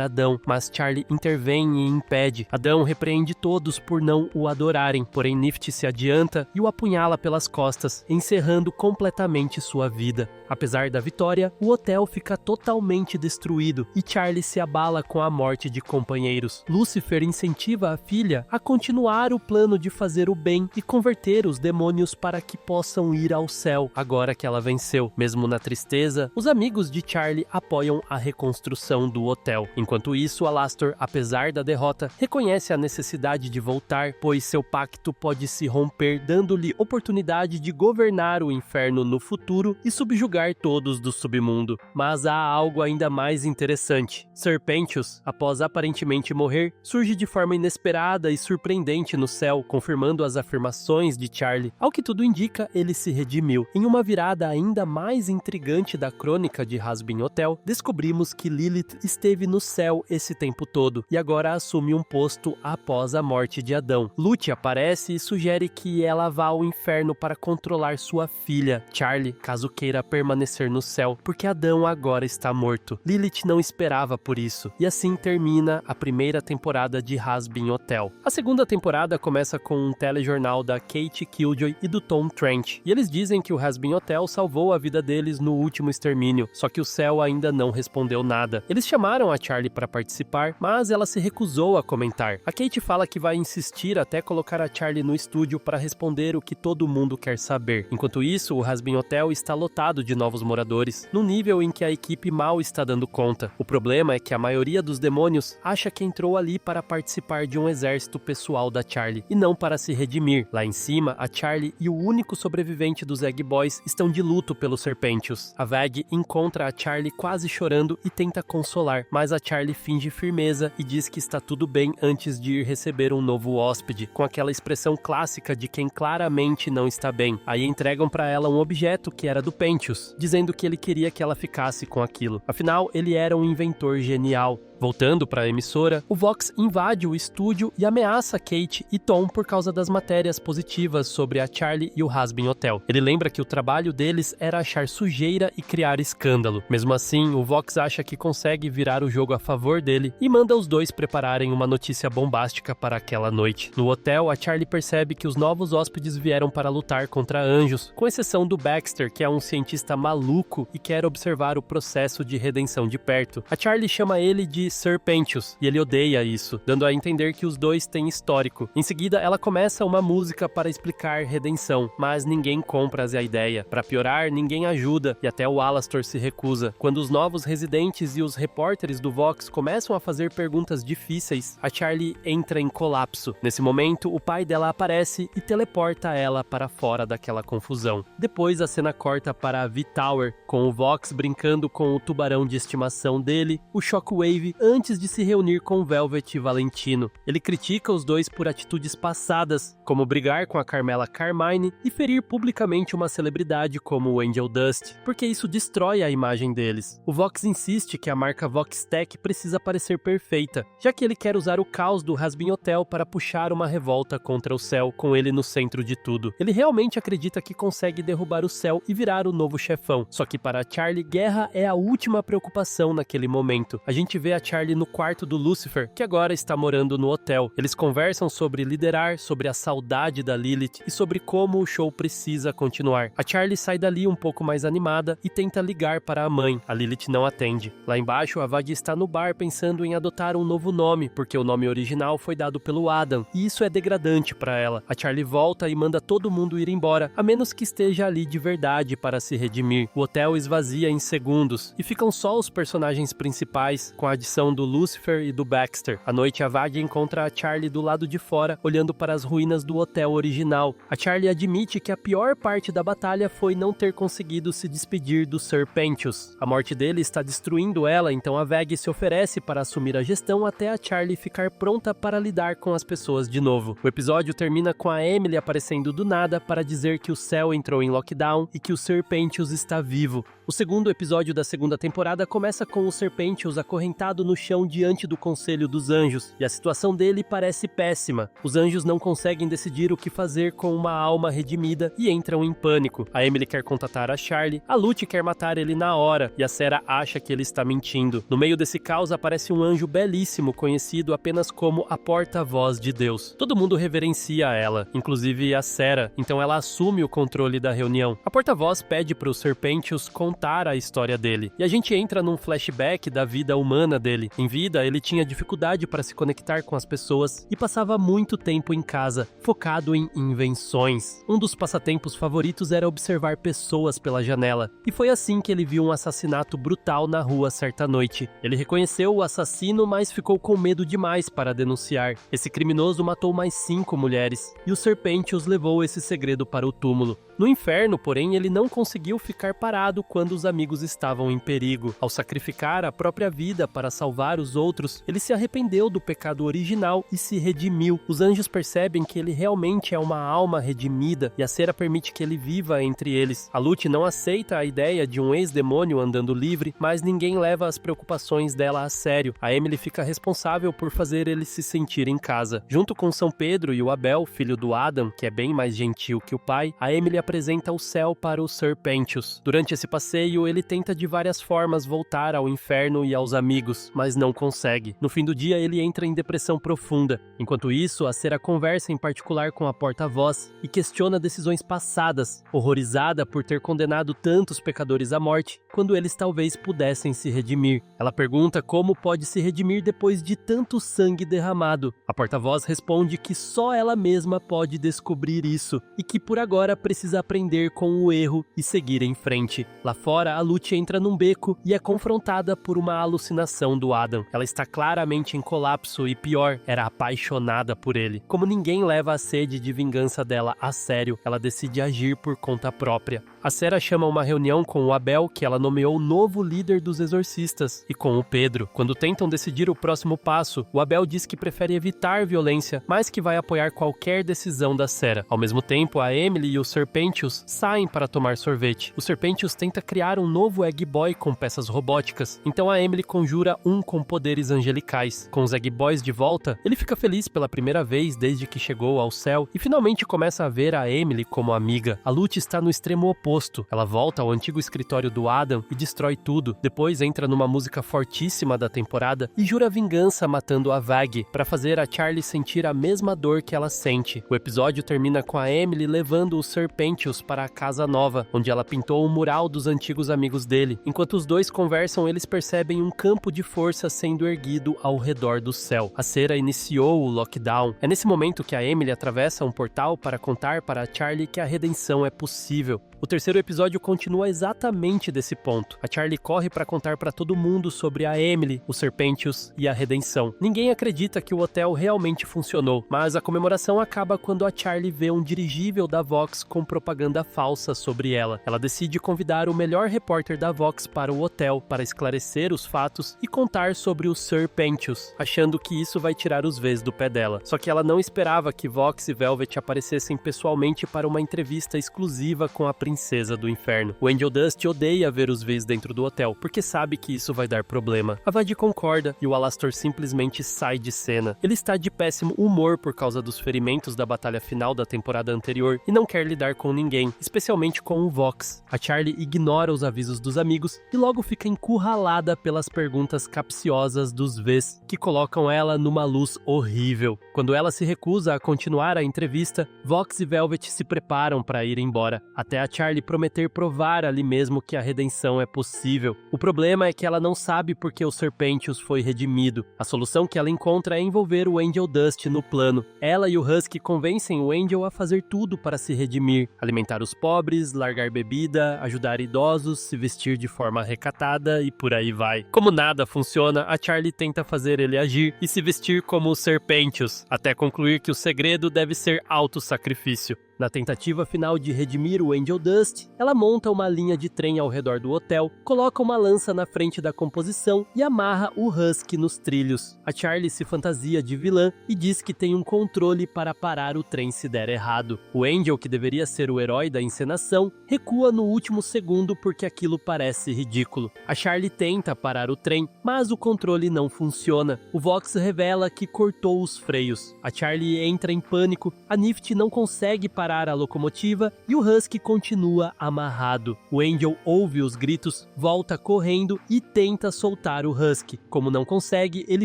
Adão, mas Charlie intervém e impede. Adão repreende todos por não o adorarem, porém Nifty se adianta e o apunhala pelas costas, encerrando completamente sua vida. Apesar da vitória, o hotel fica totalmente destruído e Charlie se abala com a morte de companheiros. Lucifer incentiva a filha a continuar o plano de fazer o bem e converter os demônios para que possam ir ao céu, agora que ela venceu. Mesmo na tristeza, os amigos de Charlie apoiam a reconciliação. reconstrução do hotel. Enquanto isso, Alastor, apesar da derrota, reconhece a necessidade de voltar, pois seu pacto pode se romper, dando-lhe oportunidade de governar o inferno no futuro e subjugar todos do submundo. Mas há algo ainda mais interessante. Serpentius, após aparentemente morrer, surge de forma inesperada e surpreendente no céu, confirmando as afirmações de Charlie. Ao que tudo indica, ele se redimiu. Em uma virada ainda mais intrigante da crônica de Hazbin Hotel, descobrimos que Lilith esteve no céu esse tempo todo e agora assume um posto após a morte de Adão. Lute aparece e sugere que ela vá ao inferno para controlar sua filha, Charlie, caso queira permanecer no céu, porque Adão agora está morto. Lilith não esperava por isso, e assim termina a primeira temporada de Hazbin Hotel. A segunda temporada começa com um telejornal da Kate Killjoy e do Tom Trent, e eles dizem que o Hazbin Hotel salvou a vida deles no último extermínio, só que o céu ainda não respondeu nada. Eles chamaram a Charlie para participar, mas ela se recusou a comentar. A Kate fala que vai insistir até colocar a Charlie no estúdio para responder o que todo mundo quer saber. Enquanto isso, o Hazbin Hotel está lotado de novos moradores, num nível em que a equipe mal está dando conta. O problema é que a maioria dos demônios acha que entrou ali para participar de um exército pessoal da Charlie, e não para se redimir. Lá em cima, a Charlie e o único sobrevivente dos Egg Boys estão de luto pelos Serpentius. A Vag encontra a Charlie quase chorando e tenta consolar, mas a Charlie finge firmeza e diz que está tudo bem antes de ir receber um novo hóspede, com aquela expressão clássica de quem claramente não está bem. Aí entregam para ela um objeto que era do Pentius, dizendo que ele queria que ela ficasse com aquilo. Afinal, ele era um inventor genial. Voltando para a emissora, o Vox invade o estúdio e ameaça Kate e Tom por causa das matérias positivas sobre a Charlie e o Hazbin Hotel. Ele lembra que o trabalho deles era achar sujeira e criar escândalo. Mesmo assim, o Vox acha que consegue virar o jogo a favor dele e manda os dois prepararem uma notícia bombástica para aquela noite. No hotel, a Charlie percebe que os novos hóspedes vieram para lutar contra anjos, com exceção do Baxter, que é um cientista maluco e quer observar o processo de redenção de perto. A Charlie chama ele de Serpentius, e ele odeia isso, dando a entender que os dois têm histórico. Em seguida, ela começa uma música para explicar redenção, mas ninguém compra a ideia. Para piorar, ninguém ajuda, e até o Alastor se recusa. Quando os novos residentes e os repórteres do Vox começam a fazer perguntas difíceis, a Charlie entra em colapso. Nesse momento, o pai dela aparece e teleporta ela para fora daquela confusão. Depois, a cena corta para a V-Tower, com o Vox brincando com o tubarão de estimação dele, o Shockwave, antes de se reunir com Velvet e Valentino. Ele critica os dois por atitudes passadas, como brigar com a Carmela Carmine e ferir publicamente uma celebridade como o Angel Dust, porque isso destrói a imagem deles. O Vox insiste que a marca Voxtech precisa parecer perfeita, já que ele quer usar o caos do Hazbin Hotel para puxar uma revolta contra o céu, com ele no centro de tudo. Ele realmente acredita que consegue derrubar o céu e virar o novo chefão, só que para Charlie, guerra é a última preocupação naquele momento. A gente vê a Charlie no quarto do Lucifer, que agora está morando no hotel. Eles conversam sobre liderar, sobre a saudade da Lilith e sobre como o show precisa continuar. A Charlie sai dali um pouco mais animada e tenta ligar para a mãe. A Lilith não atende. Lá embaixo, a Vag está no bar pensando em adotar um novo nome, porque o nome original foi dado pelo Adam, e isso é degradante para ela. A Charlie volta e manda todo mundo ir embora, a menos que esteja ali de verdade para se redimir. O hotel esvazia em segundos, e ficam só os personagens principais, com a adição do Lucifer e do Baxter. À noite, a Vag encontra a Charlie do lado de fora, olhando para as ruínas do hotel original. A Charlie admite que a pior parte da batalha foi não ter conseguido se despedir do Serpentius. A morte dele está destruindo ela, então a Vag se oferece para assumir a gestão até a Charlie ficar pronta para lidar com as pessoas de novo. O episódio termina com a Emily aparecendo do nada para dizer que o céu entrou em lockdown e que o Serpentius está vivo. O segundo episódio da segunda temporada começa com o Serpentius acorrentado no chão diante do Conselho dos Anjos, e a situação dele parece péssima. Os anjos não conseguem decidir o que fazer com uma alma redimida e entram em pânico. A Emily quer contatar a Charlie, a Lute quer matar ele na hora, e a Sarah acha que ele está mentindo. No meio desse caos aparece um anjo belíssimo, conhecido apenas como a porta-voz de Deus. Todo mundo reverencia ela, inclusive a Sarah, então ela assume o controle da reunião. A porta-voz pede para o Serpentius contar contar a história dele. E a gente entra num flashback da vida humana dele. Em vida, ele tinha dificuldade para se conectar com as pessoas e passava muito tempo em casa, focado em invenções. Um dos passatempos favoritos era observar pessoas pela janela. E foi assim que ele viu um assassinato brutal na rua certa noite. Ele reconheceu o assassino, mas ficou com medo demais para denunciar. Esse criminoso matou mais 5 mulheres, e o Serpentius levou esse segredo para o túmulo. No inferno, porém, ele não conseguiu ficar parado quando os amigos estavam em perigo. Ao sacrificar a própria vida para salvar os outros, ele se arrependeu do pecado original e se redimiu. Os anjos percebem que ele realmente é uma alma redimida e a cera permite que ele viva entre eles. A Lute não aceita a ideia de um ex-demônio andando livre, mas ninguém leva as preocupações dela a sério. A Emily fica responsável por fazer ele se sentir em casa. Junto com São Pedro e o Abel, filho do Adam, que é bem mais gentil que o pai, a Emily apresenta o céu para o Serpentius. Durante esse passeio, ele tenta de várias formas voltar ao inferno e aos amigos, mas não consegue. No fim do dia, ele entra em depressão profunda. Enquanto isso, a Cera conversa em particular com a porta-voz e questiona decisões passadas, horrorizada por ter condenado tantos pecadores à morte, quando eles talvez pudessem se redimir. Ela pergunta como pode se redimir depois de tanto sangue derramado. A porta-voz responde que só ela mesma pode descobrir isso e que por agora precisa aprender com o erro e seguir em frente. Lá fora, a Lute entra num beco e é confrontada por uma alucinação do Adam. Ela está claramente em colapso e pior, era apaixonada por ele. Como ninguém leva a sede de vingança dela a sério, ela decide agir por conta própria. A Cera chama uma reunião com o Abel, que ela nomeou novo líder dos exorcistas, e com o Pedro. Quando tentam decidir o próximo passo, o Abel diz que prefere evitar violência, mas que vai apoiar qualquer decisão da Cera. Ao mesmo tempo, a Emily e o Serpentius saem para tomar sorvete. O Serpentius tenta criar um novo Egg Boy com peças robóticas, então a Emily conjura um com poderes angelicais. Com os Egg Boys de volta, ele fica feliz pela primeira vez desde que chegou ao céu e finalmente começa a ver a Emily como amiga. A Lute está no extremo oposto. Ela volta ao antigo escritório do Adam e destrói tudo. Depois entra numa música fortíssima da temporada e jura vingança matando a Vag para fazer a Charlie sentir a mesma dor que ela sente. O episódio termina com a Emily levando o Serpentius para a casa nova, onde ela pintou um mural dos antigos amigos dele. Enquanto os dois conversam, eles percebem um campo de força sendo erguido ao redor do céu. A Cera iniciou o lockdown. É nesse momento que a Emily atravessa um portal para contar para a Charlie que a redenção é possível. O terceiro episódio continua exatamente desse ponto. A Charlie corre para contar para todo mundo sobre a Emily, o Serpentius e a redenção. Ninguém acredita que o hotel realmente funcionou, mas a comemoração acaba quando a Charlie vê um dirigível da Vox com propaganda falsa sobre ela. Ela decide convidar o melhor repórter da Vox para o hotel para esclarecer os fatos e contar sobre o Serpentius, achando que isso vai tirar os Vs do pé dela. Só que ela não esperava que Vox e Velvet aparecessem pessoalmente para uma entrevista exclusiva com a princesa do inferno. O Angel Dust odeia ver os Vs dentro do hotel, porque sabe que isso vai dar problema. A Vadi concorda e o Alastor simplesmente sai de cena. Ele está de péssimo humor por causa dos ferimentos da batalha final da temporada anterior e não quer lidar com ninguém, especialmente com o Vox. A Charlie ignora os avisos dos amigos e logo fica encurralada pelas perguntas capciosas dos Vs, que colocam ela numa luz horrível. Quando ela se recusa a continuar a entrevista, Vox e Velvet se preparam para ir embora, até a Charlie prometer provar ali mesmo que a redenção é possível. O problema é que ela não sabe porque o Serpentius foi redimido. A solução que ela encontra é envolver o Angel Dust no plano. Ela e o Husky convencem o Angel a fazer tudo para se redimir, alimentar os pobres, largar bebida, ajudar idosos, se vestir de forma recatada e por aí vai. Como nada funciona, a Charlie tenta fazer ele agir e se vestir como o Serpentius, até concluir que o segredo deve ser autossacrifício. Na tentativa final de redimir o Angel Dust, ela monta uma linha de trem ao redor do hotel, coloca uma lança na frente da composição e amarra o Husky nos trilhos. A Charlie se fantasia de vilã e diz que tem um controle para parar o trem se der errado. O Angel, que deveria ser o herói da encenação, recua no último segundo porque aquilo parece ridículo. A Charlie tenta parar o trem, mas o controle não funciona. O Vox revela que cortou os freios. A Charlie entra em pânico, a Nifty não consegue parar parar a locomotiva e o Husky continua amarrado. O Angel ouve os gritos, volta correndo e tenta soltar o Husky. Como não consegue, ele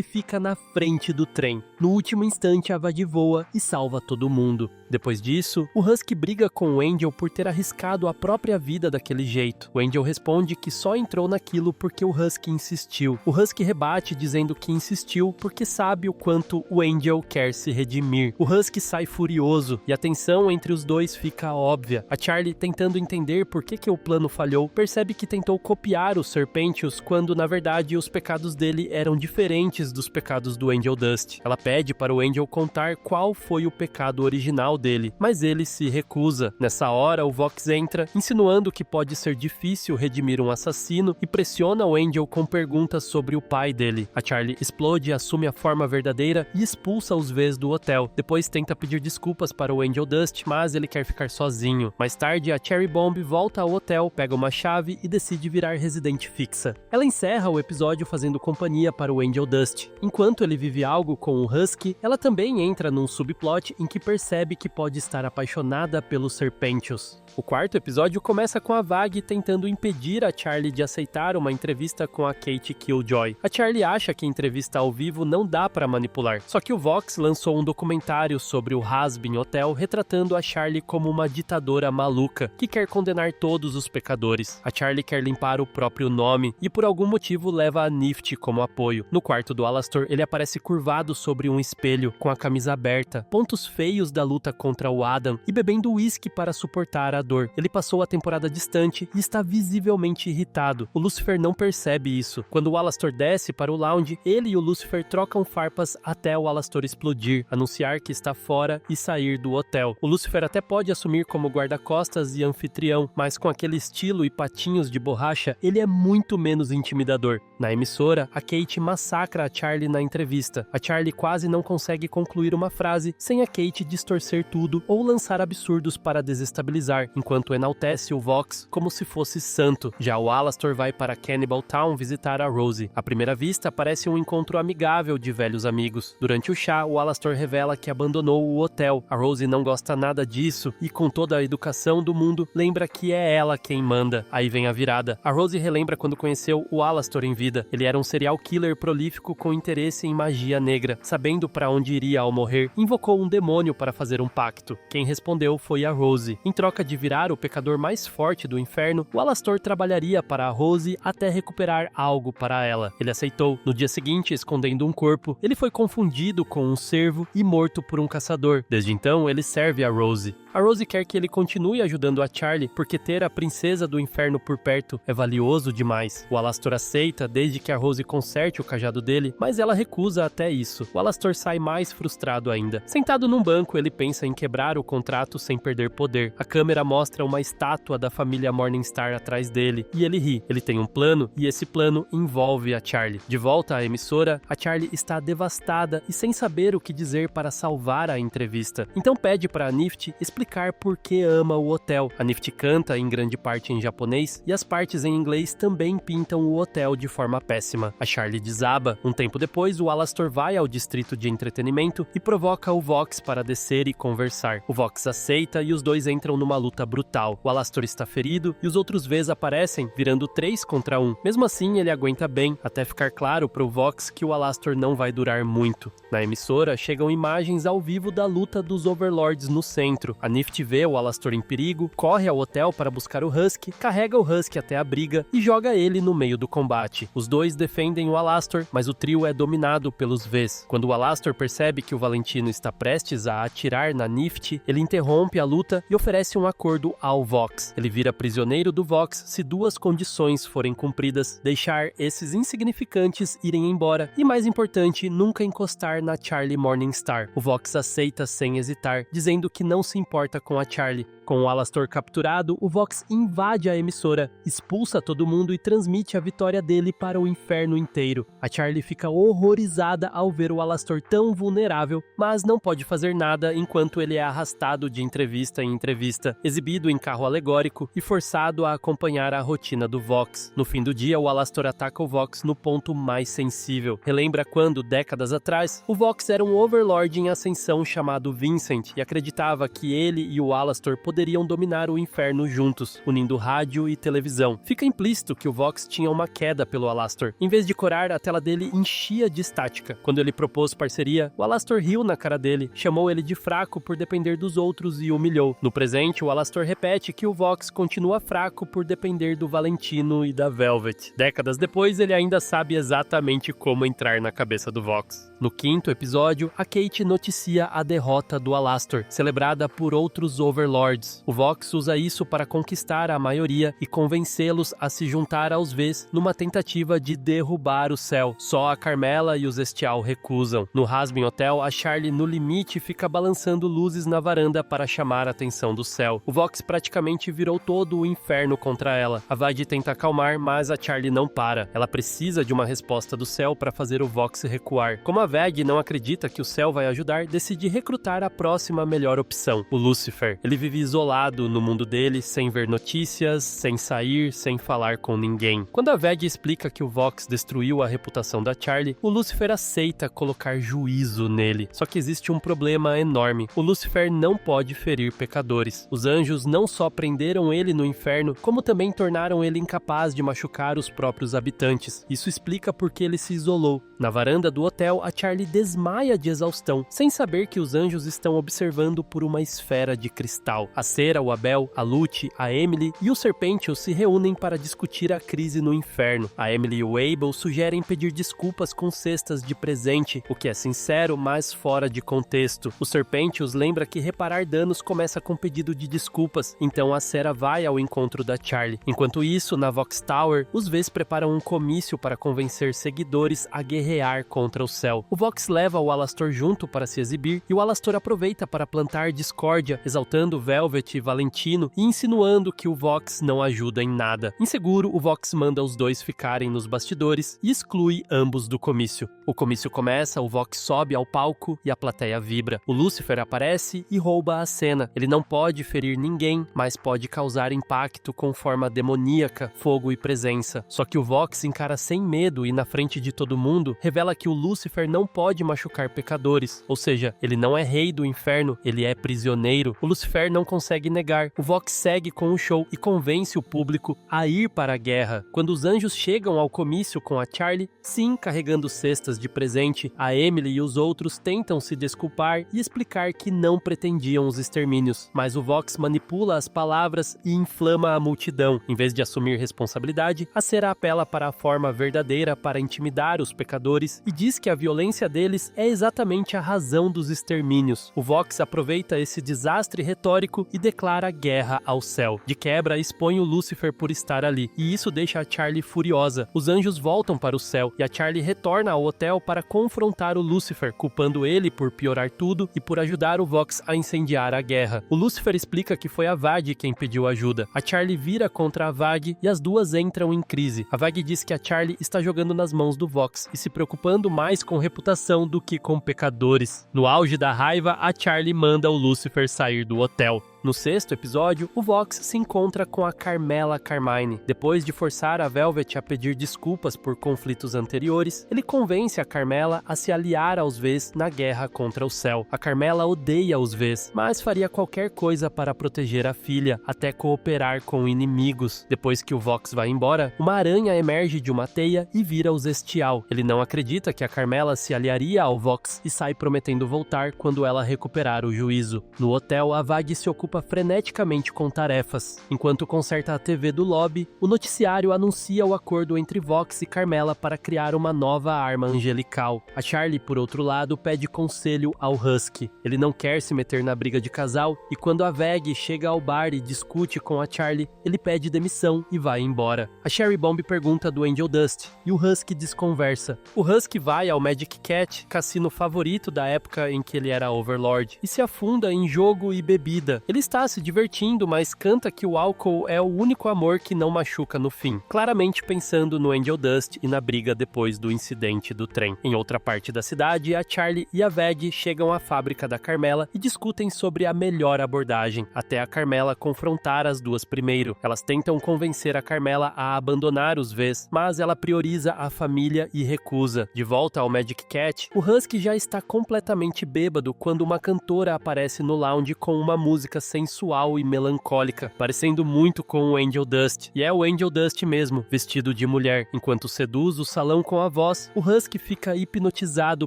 fica na frente do trem. No último instante, a Vad voa e salva todo mundo. Depois disso, o Husky briga com o Angel por ter arriscado a própria vida daquele jeito. O Angel responde que só entrou naquilo porque o Husky insistiu. O Husky rebate dizendo que insistiu porque sabe o quanto o Angel quer se redimir. O Husky sai furioso e a tensão entre os dois fica óbvia. A Charlie, tentando entender por que o plano falhou, percebe que tentou copiar os Serpentius quando na verdade os pecados dele eram diferentes dos pecados do Angel Dust. Ela pede para o Angel contar qual foi o pecado original dele, mas ele se recusa. Nessa hora, o Vox entra, insinuando que pode ser difícil redimir um assassino e pressiona o Angel com perguntas sobre o pai dele. A Charlie explode, assume a forma verdadeira e expulsa os Vs do hotel. Depois tenta pedir desculpas para o Angel Dust, mas ele quer ficar sozinho. Mais tarde, a Cherry Bomb volta ao hotel, pega uma chave e decide virar residente fixa. Ela encerra o episódio fazendo companhia para o Angel Dust. Enquanto ele vive algo com o Husky, ela também entra num subplot em que percebe que pode estar apaixonada pelos Serpentius. O quarto episódio começa com a Vag tentando impedir a Charlie de aceitar uma entrevista com a Kate Killjoy. A Charlie acha que entrevista ao vivo não dá para manipular, só que o Vox lançou um documentário sobre o Hazbin Hotel retratando a Charlie como uma ditadora maluca que quer condenar todos os pecadores. A Charlie quer limpar o próprio nome e por algum motivo leva a Nift como apoio. No quarto do Alastor, ele aparece curvado sobre um espelho, com a camisa aberta, pontos feios da luta contra o Adam e bebendo uísque para suportar a dor. Ele passou a temporada distante e está visivelmente irritado. O Lucifer não percebe isso. Quando o Alastor desce para o lounge, ele e o Lucifer trocam farpas até o Alastor explodir, anunciar que está fora e sair do hotel. O Lucifer até pode assumir como guarda-costas e anfitrião, mas com aquele estilo e patinhos de borracha, ele é muito menos intimidador. Na emissora, a Kate massacra a Charlie na entrevista. A Charlie quase não consegue concluir uma frase sem a Kate distorcer tudo ou lançar absurdos para desestabilizar, enquanto enaltece o Vox como se fosse santo. Já o Alastor vai para Cannibal Town visitar a Rosie. À primeira vista, parece um encontro amigável de velhos amigos. Durante o chá, o Alastor revela que abandonou o hotel. A Rosie não gosta nada disso e, com toda a educação do mundo, lembra que é ela quem manda. Aí vem a virada. A Rosie relembra quando conheceu o Alastor em vida. Ele era um serial killer prolífico com interesse em magia negra. Sabendo para onde iria ao morrer, invocou um demônio para fazer um pacto. Quem respondeu foi a Rosie. Em troca de virar o pecador mais forte do inferno, o Alastor trabalharia para a Rosie até recuperar algo para ela. Ele aceitou. No dia seguinte, escondendo um corpo, ele foi confundido com um cervo e morto por um caçador. Desde então, ele serve a Rosie. A Rosie quer que ele continue ajudando a Charlie, porque ter a princesa do inferno por perto é valioso demais. O Alastor aceita desde que a Rosie conserte o cajado dele, mas ela recusa até isso. O Alastor sai mais frustrado ainda. Sentado num banco, ele pensa em quebrar o contrato sem perder poder. A câmera mostra uma estátua da família Morningstar atrás dele, e ele ri. Ele tem um plano, e esse plano envolve a Charlie. De volta à emissora, a Charlie está devastada e sem saber o que dizer para salvar a entrevista. Então pede para a Nift explicar por que ama o hotel. A Nift canta em grande parte em japonês, e as partes em inglês também pintam o hotel de forma péssima. A Charlie desaba. Um tempo depois, o Alastor vai ao distrito de entretenimento e provoca o Vox para descer e conversar. O Vox aceita e os dois entram numa luta brutal. O Alastor está ferido e os outros Vs aparecem, virando 3 contra 1. Mesmo assim, ele aguenta bem, até ficar claro para o Vox que o Alastor não vai durar muito. Na emissora, chegam imagens ao vivo da luta dos Overlords no centro. A Nift vê o Alastor em perigo, corre ao hotel para buscar o Husky, carrega o Husky até a briga e joga ele no meio do combate. Os dois defendem o Alastor, mas o trio é dominado pelos Vs. Quando o Alastor percebe que o Valentino está prestes a atirar na Nift, ele interrompe a luta e oferece um acordo ao Vox. Ele vira prisioneiro do Vox se 2 condições forem cumpridas: deixar esses insignificantes irem embora e, mais importante, nunca encostar na Charlie Morningstar. O Vox aceita sem hesitar, dizendo que não se importa com a Charlie. Com o Alastor capturado, o Vox invade a emissora, expulsa todo mundo e transmite a vitória dele para o inferno inteiro. A Charlie fica horrorizada ao ver o Alastor tão vulnerável, mas não pode fazer nada enquanto ele é arrastado de entrevista em entrevista, exibido em carro alegórico e forçado a acompanhar a rotina do Vox. No fim do dia, o Alastor ataca o Vox no ponto mais sensível. Relembra quando, décadas atrás, o Vox era um Overlord em ascensão chamado Vincent e acreditava que ele e o Alastor poderiam dominar o inferno juntos, unindo rádio e televisão. Fica implícito que o Vox tinha uma queda pelo Alastor. Em vez de corar, a tela dele enchia de estática. Quando ele propôs parceria, o Alastor riu na cara dele, chamou ele de fraco por depender dos outros e humilhou. No presente, o Alastor repete que o Vox continua fraco por depender do Valentino e da Velvet. Décadas depois, ele ainda sabe exatamente como entrar na cabeça do Vox. No quinto episódio, a Kate noticia a derrota do Alastor, celebrada por outros Overlords. O Vox usa isso para conquistar a maioria e convencê-los a se juntar aos Vs numa tentativa de derrubar o céu. Só a Carmela e o Zestial recusam. No Hasbin Hotel, a Charlie no limite fica balançando luzes na varanda para chamar a atenção do céu. O Vox praticamente virou todo o inferno contra ela. A Vade tenta acalmar, mas a Charlie não para. Ela precisa de uma resposta do céu para fazer o Vox recuar. Como a Vag não acredita que o céu vai ajudar, decide recrutar a próxima melhor opção, o Lucifer. Ele vive isolado no mundo dele, sem ver notícias, sem sair, sem falar com ninguém. Quando a Vag explica que o Vox destruiu a reputação da Charlie, o Lucifer aceita colocar juízo nele. Só que existe um problema enorme. O Lucifer não pode ferir pecadores. Os anjos não só prenderam ele no inferno, como também tornaram ele incapaz de machucar os próprios habitantes. Isso explica por que ele se isolou. Na varanda do hotel, a Charlie desmaia de exaustão, sem saber que os anjos estão observando por uma esfera de cristal. A Cera, o Abel, a Lute, a Emily e o Serpentiel se reúnem para discutir a crise no inferno. A Emily e o Abel sugerem pedir desculpas com cestas de presente, o que é sincero, mas fora de contexto. O Serpentiel lembra que reparar danos começa com pedido de desculpas, então a Cera vai ao encontro da Charlie. Enquanto isso, na Vox Tower, os Vs preparam um comício para convencer seguidores a guerrear contra o céu. O Vox leva o Alastor junto para se exibir e o Alastor aproveita para plantar discórdia, exaltando Velvet e Valentino e insinuando que o Vox não ajuda em nada. Inseguro, o Vox manda os dois ficarem nos bastidores e exclui ambos do comício. O comício começa, o Vox sobe ao palco e a plateia vibra. O Lucifer aparece e rouba a cena. Ele não pode ferir ninguém, mas pode causar impacto com forma demoníaca, fogo e presença. Só que o Vox encara sem medo e na frente de todo mundo, revela que o Lucifer não pode machucar pecadores, ou seja, ele não é rei do inferno, ele é prisioneiro. O Lucifer não consegue negar. O Vox segue com o show e convence o público a ir para a guerra. Quando os anjos chegam ao comício com a Charlie, sim, carregando cestas de presente, a Emily e os outros tentam se desculpar e explicar que não pretendiam os extermínios, mas o Vox manipula as palavras e inflama a multidão. Em vez de assumir responsabilidade, a Cera apela para a forma verdadeira para intimidar os pecadores e diz que a violência deles é exatamente a razão dos extermínios. O Vox aproveita esse desastre retórico e declara guerra ao céu. De quebra, expõe o Lucifer por estar ali, e isso deixa a Charlie furiosa. Os anjos voltam para o céu e a Charlie retorna ao hotel para confrontar o Lucifer, culpando ele por piorar tudo e por ajudar o Vox a incendiar a guerra. O Lucifer explica que foi a Vag quem pediu ajuda. A Charlie vira contra a Vag e as duas entram em crise. A Vag diz que a Charlie está jogando nas mãos do Vox e se preocupando mais com reputação do que com pecadores. No auge da raiva, a Charlie manda o Lucifer sair do hotel. No sexto episódio, o Vox se encontra com a Carmela Carmine. Depois de forçar a Velvet a pedir desculpas por conflitos anteriores, ele convence a Carmela a se aliar aos Vs na guerra contra o céu. A Carmela odeia os Vs, mas faria qualquer coisa para proteger a filha, até cooperar com inimigos. Depois que o Vox vai embora, uma aranha emerge de uma teia e vira o Zestial. Ele não acredita que a Carmela se aliaria ao Vox e sai prometendo voltar quando ela recuperar o juízo. No hotel, a Vag se ocupa freneticamente com tarefas. Enquanto conserta a TV do lobby, o noticiário anuncia o acordo entre Vox e Carmela para criar uma nova arma angelical. A Charlie, por outro lado, pede conselho ao Husky. Ele não quer se meter na briga de casal e quando a Vag chega ao bar e discute com a Charlie, ele pede demissão e vai embora. A Cherry Bomb pergunta do Angel Dust e o Husky desconversa. O Husky vai ao Magic Cat, cassino favorito da época em que ele era Overlord, e se afunda em jogo e bebida. Ele está se divertindo, mas canta que o álcool é o único amor que não machuca no fim, claramente pensando no Angel Dust e na briga depois do incidente do trem. Em outra parte da cidade, a Charlie e a Veg chegam à fábrica da Carmela e discutem sobre a melhor abordagem, até a Carmela confrontar as duas primeiro. Elas tentam convencer a Carmela a abandonar os Vs, mas ela prioriza a família e recusa. De volta ao Magic Cat, o Husky já está completamente bêbado quando uma cantora aparece no lounge com uma música sensual e melancólica, parecendo muito com o Angel Dust. E é o Angel Dust mesmo, vestido de mulher. Enquanto seduz o salão com a voz, o Husky fica hipnotizado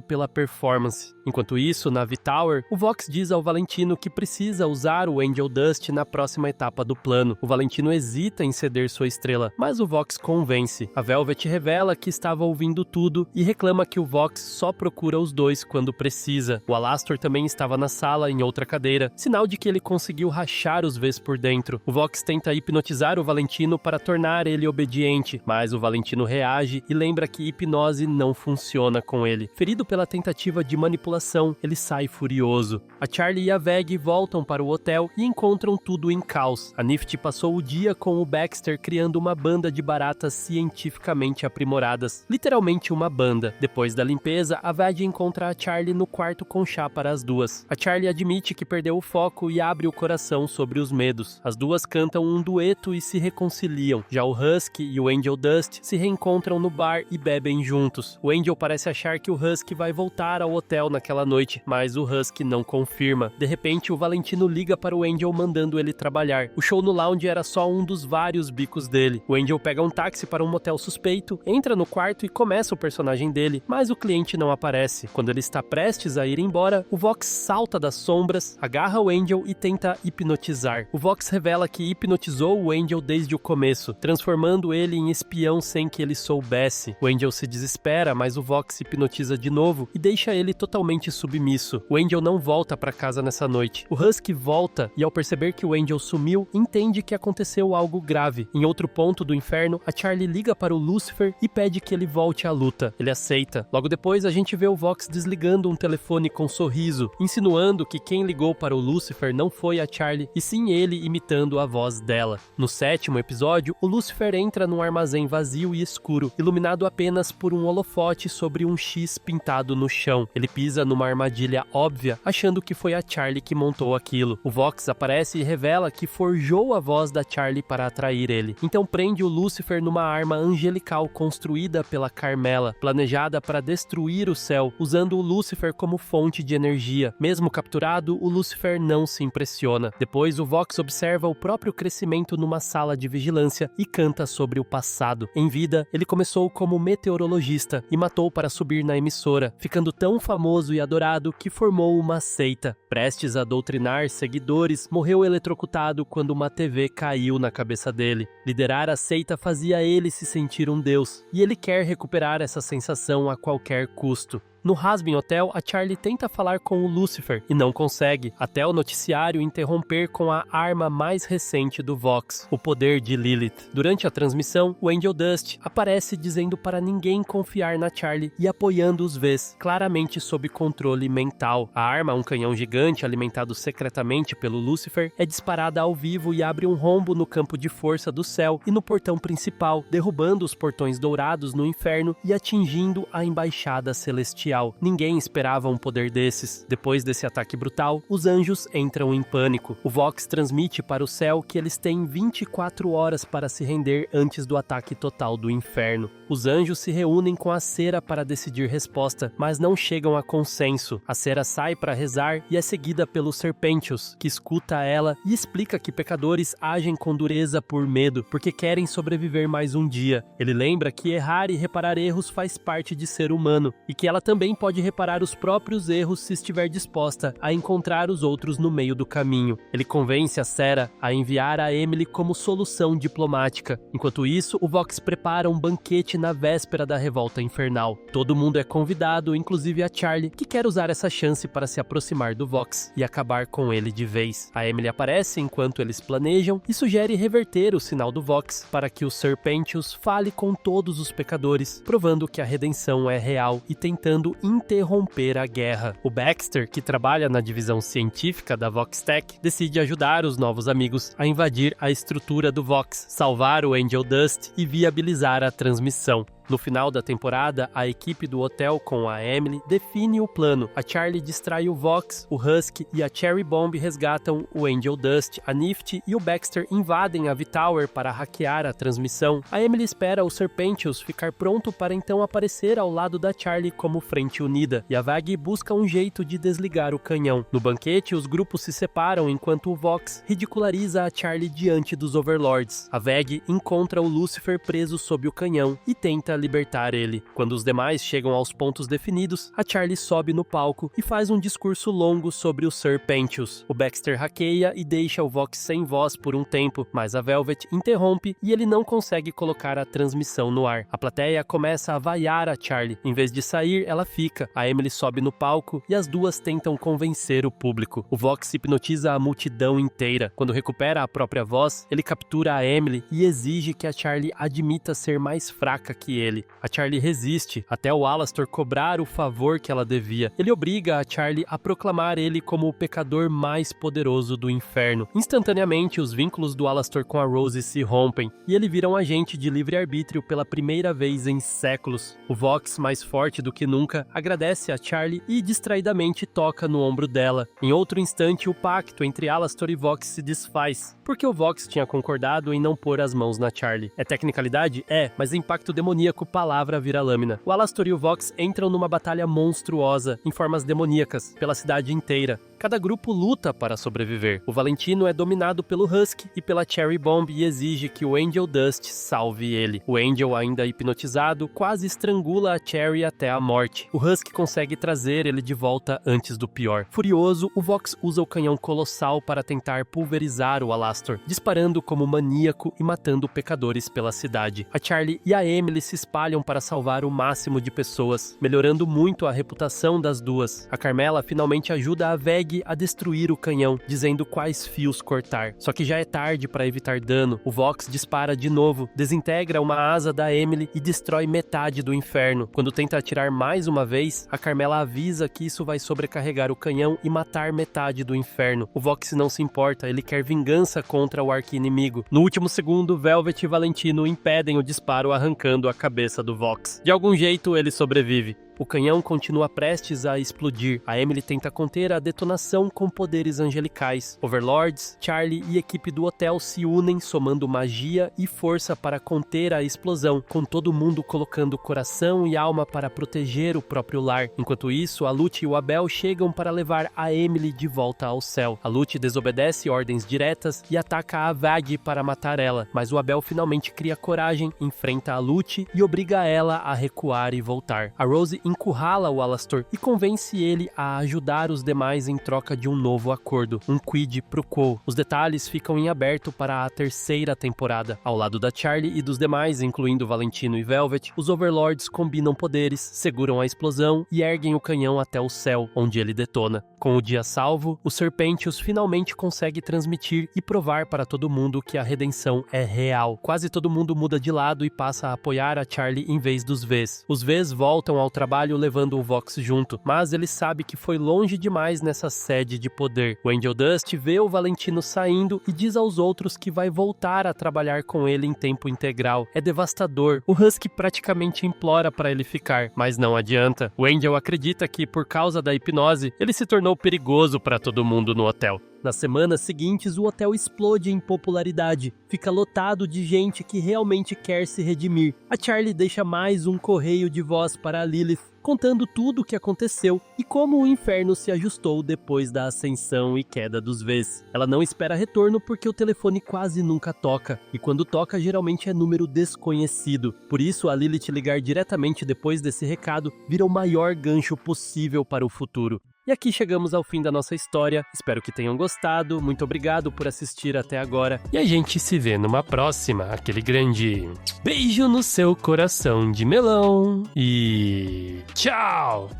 pela performance. Enquanto isso, na V-Tower, o Vox diz ao Valentino que precisa usar o Angel Dust na próxima etapa do plano. O Valentino hesita em ceder sua estrela, mas o Vox convence. A Velvet revela que estava ouvindo tudo e reclama que o Vox só procura os dois quando precisa. O Alastor também estava na sala em outra cadeira, sinal de que ele conseguiu rachar os Vs por dentro. O Vox tenta hipnotizar o Valentino para tornar ele obediente, mas o Valentino reage e lembra que hipnose não funciona com ele. Ferido pela tentativa de manipulação, ele sai furioso. A Charlie e a Veg voltam para o hotel e encontram tudo em caos. A Nifty passou o dia com o Baxter criando uma banda de baratas cientificamente aprimoradas. Literalmente uma banda. Depois da limpeza, a Veg encontra a Charlie no quarto com chá para as duas. A Charlie admite que perdeu o foco e abre o coração sobre os medos. As duas cantam um dueto e se reconciliam. Já o Husky e o Angel Dust se reencontram no bar e bebem juntos. O Angel parece achar que o Husky vai voltar ao hotel naquela noite, mas o Husky não confirma. De repente, o Valentino liga para o Angel mandando ele trabalhar. O show no lounge era só um dos vários bicos dele. O Angel pega um táxi para um motel suspeito, entra no quarto e começa o personagem dele, mas o cliente não aparece. Quando ele está prestes a ir embora, o Vox salta das sombras, agarra o Angel e tenta hipnotizar. O Vox revela que hipnotizou o Angel desde o começo, transformando ele em espião sem que ele soubesse. O Angel se desespera, mas o Vox hipnotiza de novo e deixa ele totalmente submisso. O Angel não volta para casa nessa noite. O Husky volta e, ao perceber que o Angel sumiu, entende que aconteceu algo grave. Em outro ponto do inferno, a Charlie liga para o Lucifer e pede que ele volte à luta. Ele aceita. Logo depois, a gente vê o Vox desligando um telefone com sorriso, insinuando que quem ligou para o Lucifer não foi a Charlie, e sim ele imitando a voz dela. No sétimo episódio, o Lucifer entra num armazém vazio e escuro, iluminado apenas por um holofote sobre um X pintado no chão. Ele pisa numa armadilha óbvia, achando que foi a Charlie que montou aquilo. O Vox aparece e revela que forjou a voz da Charlie para atrair ele. Então prende o Lucifer numa arma angelical construída pela Carmela, planejada para destruir o céu, usando o Lucifer como fonte de energia. Mesmo capturado, o Lucifer não se impressiona. Depois, o Vox observa o próprio crescimento numa sala de vigilância e canta sobre o passado. Em vida, ele começou como meteorologista e matou para subir na emissora, ficando tão famoso e adorado que formou uma seita. Prestes a doutrinar seguidores, morreu eletrocutado quando uma TV caiu na cabeça dele. Liderar a seita fazia ele se sentir um deus, e ele quer recuperar essa sensação a qualquer custo. No Hazbin Hotel, a Charlie tenta falar com o Lucifer e não consegue, até o noticiário interromper com a arma mais recente do Vox, o poder de Lilith. Durante a transmissão, o Angel Dust aparece dizendo para ninguém confiar na Charlie e apoiando os Vs, claramente sob controle mental. A arma, um canhão gigante alimentado secretamente pelo Lucifer, é disparada ao vivo e abre um rombo no campo de força do céu e no portão principal, derrubando os portões dourados no inferno e atingindo a embaixada celestial. Ninguém esperava um poder desses. Depois desse ataque brutal, os anjos entram em pânico. O Vox transmite para o céu que eles têm 24 horas para se render antes do ataque total do inferno. Os anjos se reúnem com a Cera para decidir resposta, mas não chegam a consenso. A Cera sai para rezar e é seguida pelo Serpentius, que escuta ela e explica que pecadores agem com dureza por medo, porque querem sobreviver mais um dia. Ele lembra que errar e reparar erros faz parte de ser humano, e que ela também pode reparar os próprios erros se estiver disposta a encontrar os outros no meio do caminho. Ele convence a Cera a enviar a Emily como solução diplomática. Enquanto isso, o Vox prepara um banquete na véspera da revolta infernal. Todo mundo é convidado, inclusive a Charlie, que quer usar essa chance para se aproximar do Vox e acabar com ele de vez. A Emily aparece enquanto eles planejam e sugere reverter o sinal do Vox para que o Serpentius fale com todos os pecadores, provando que a redenção é real e tentando tentando interromper a guerra. O Baxter, que trabalha na divisão científica da Vox-Tech, decide ajudar os novos amigos a invadir a estrutura do Vox, salvar o Angel Dust e viabilizar a transmissão. No final da temporada, a equipe do hotel com a Emily define o plano. A Charlie distrai o Vox, o Husky e a Cherry Bomb resgatam o Angel Dust, a Nifty e o Baxter invadem a V-Tower para hackear a transmissão. A Emily espera o Serpentius ficar pronto para então aparecer ao lado da Charlie como frente unida, e a Vag busca um jeito de desligar o canhão. No banquete, os grupos se separam enquanto o Vox ridiculariza a Charlie diante dos Overlords. A Vag encontra o Lucifer preso sob o canhão e tenta libertar ele. Quando os demais chegam aos pontos definidos, a Charlie sobe no palco e faz um discurso longo sobre o Serpentius. O Baxter hackeia e deixa o Vox sem voz por um tempo, mas a Velvet interrompe e ele não consegue colocar a transmissão no ar. A plateia começa a vaiar a Charlie. Em vez de sair, ela fica. A Emily sobe no palco e as duas tentam convencer o público. O Vox hipnotiza a multidão inteira. Quando recupera a própria voz, ele captura a Emily e exige que a Charlie admita ser mais fraca que ele. A Charlie resiste, até o Alastor cobrar o favor que ela devia. Ele obriga a Charlie a proclamar ele como o pecador mais poderoso do inferno. Instantaneamente, os vínculos do Alastor com a Rose se rompem, e ele vira um agente de livre-arbítrio pela primeira vez em séculos. O Vox, mais forte do que nunca, agradece a Charlie e distraidamente toca no ombro dela. Em outro instante, o pacto entre Alastor e Vox se desfaz, porque o Vox tinha concordado em não pôr as mãos na Charlie. É tecnicalidade? É, mas impacto demoníaco palavra vira lâmina. O Alastor e o Vox entram numa batalha monstruosa, em formas demoníacas, pela cidade inteira. Cada grupo luta para sobreviver. O Valentino é dominado pelo Husky e pela Cherry Bomb e exige que o Angel Dust salve ele. O Angel, ainda hipnotizado, quase estrangula a Cherry até a morte. O Husky consegue trazer ele de volta antes do pior. Furioso, o Vox usa o canhão colossal para tentar pulverizar o Alastor, disparando como maníaco e matando pecadores pela cidade. A Charlie e a Emily se espalham para salvar o máximo de pessoas, melhorando muito a reputação das duas. A Carmela finalmente ajuda a Veg a destruir o canhão, dizendo quais fios cortar. Só que já é tarde para evitar dano. O Vox dispara de novo, desintegra uma asa da Emily e destrói metade do inferno. Quando tenta atirar mais uma vez, a Carmela avisa que isso vai sobrecarregar o canhão e matar metade do inferno. O Vox não se importa, ele quer vingança contra o arqui-inimigo. No último segundo, Velvet e Valentino impedem o disparo, arrancando a cabeça do Vox. De algum jeito, ele sobrevive. O canhão continua prestes a explodir. A Emily tenta conter a detonação com poderes angelicais. Overlords, Charlie e equipe do hotel se unem, somando magia e força para conter a explosão, com todo mundo colocando coração e alma para proteger o próprio lar. Enquanto isso, a Lute e o Abel chegam para levar a Emily de volta ao céu. A Lute desobedece ordens diretas e ataca a Vag para matar ela, mas o Abel finalmente cria coragem, enfrenta a Lute e obriga ela a recuar e voltar. A Rose encurrala o Alastor e convence ele a ajudar os demais em troca de um novo acordo, um quid pro quo. Os detalhes ficam em aberto para a terceira temporada. Ao lado da Charlie e dos demais, incluindo Valentino e Velvet, os Overlords combinam poderes, seguram a explosão e erguem o canhão até o céu, onde ele detona. Com o dia salvo, o Serpentius finalmente consegue transmitir e provar para todo mundo que a redenção é real. Quase todo mundo muda de lado e passa a apoiar a Charlie em vez dos Vs. Os Vs voltam ao trabalho levando o Vox junto, mas ele sabe que foi longe demais nessa sede de poder. O Angel Dust vê o Valentino saindo e diz aos outros que vai voltar a trabalhar com ele em tempo integral. É devastador. O Husky praticamente implora para ele ficar, mas não adianta. O Angel acredita que, por causa da hipnose, ele se tornou perigoso para todo mundo no hotel. Nas semanas seguintes, o hotel explode em popularidade. Fica lotado de gente que realmente quer se redimir. A Charlie deixa mais um correio de voz para a Lilith, contando tudo o que aconteceu e como o inferno se ajustou depois da ascensão e queda dos Vs. Ela não espera retorno porque o telefone quase nunca toca, e quando toca geralmente é número desconhecido. Por isso, a Lilith ligar diretamente depois desse recado vira o maior gancho possível para o futuro. E aqui chegamos ao fim da nossa história, espero que tenham gostado, muito obrigado por assistir até agora, e a gente se vê numa próxima, aquele grande beijo no seu coração de melão, e tchau!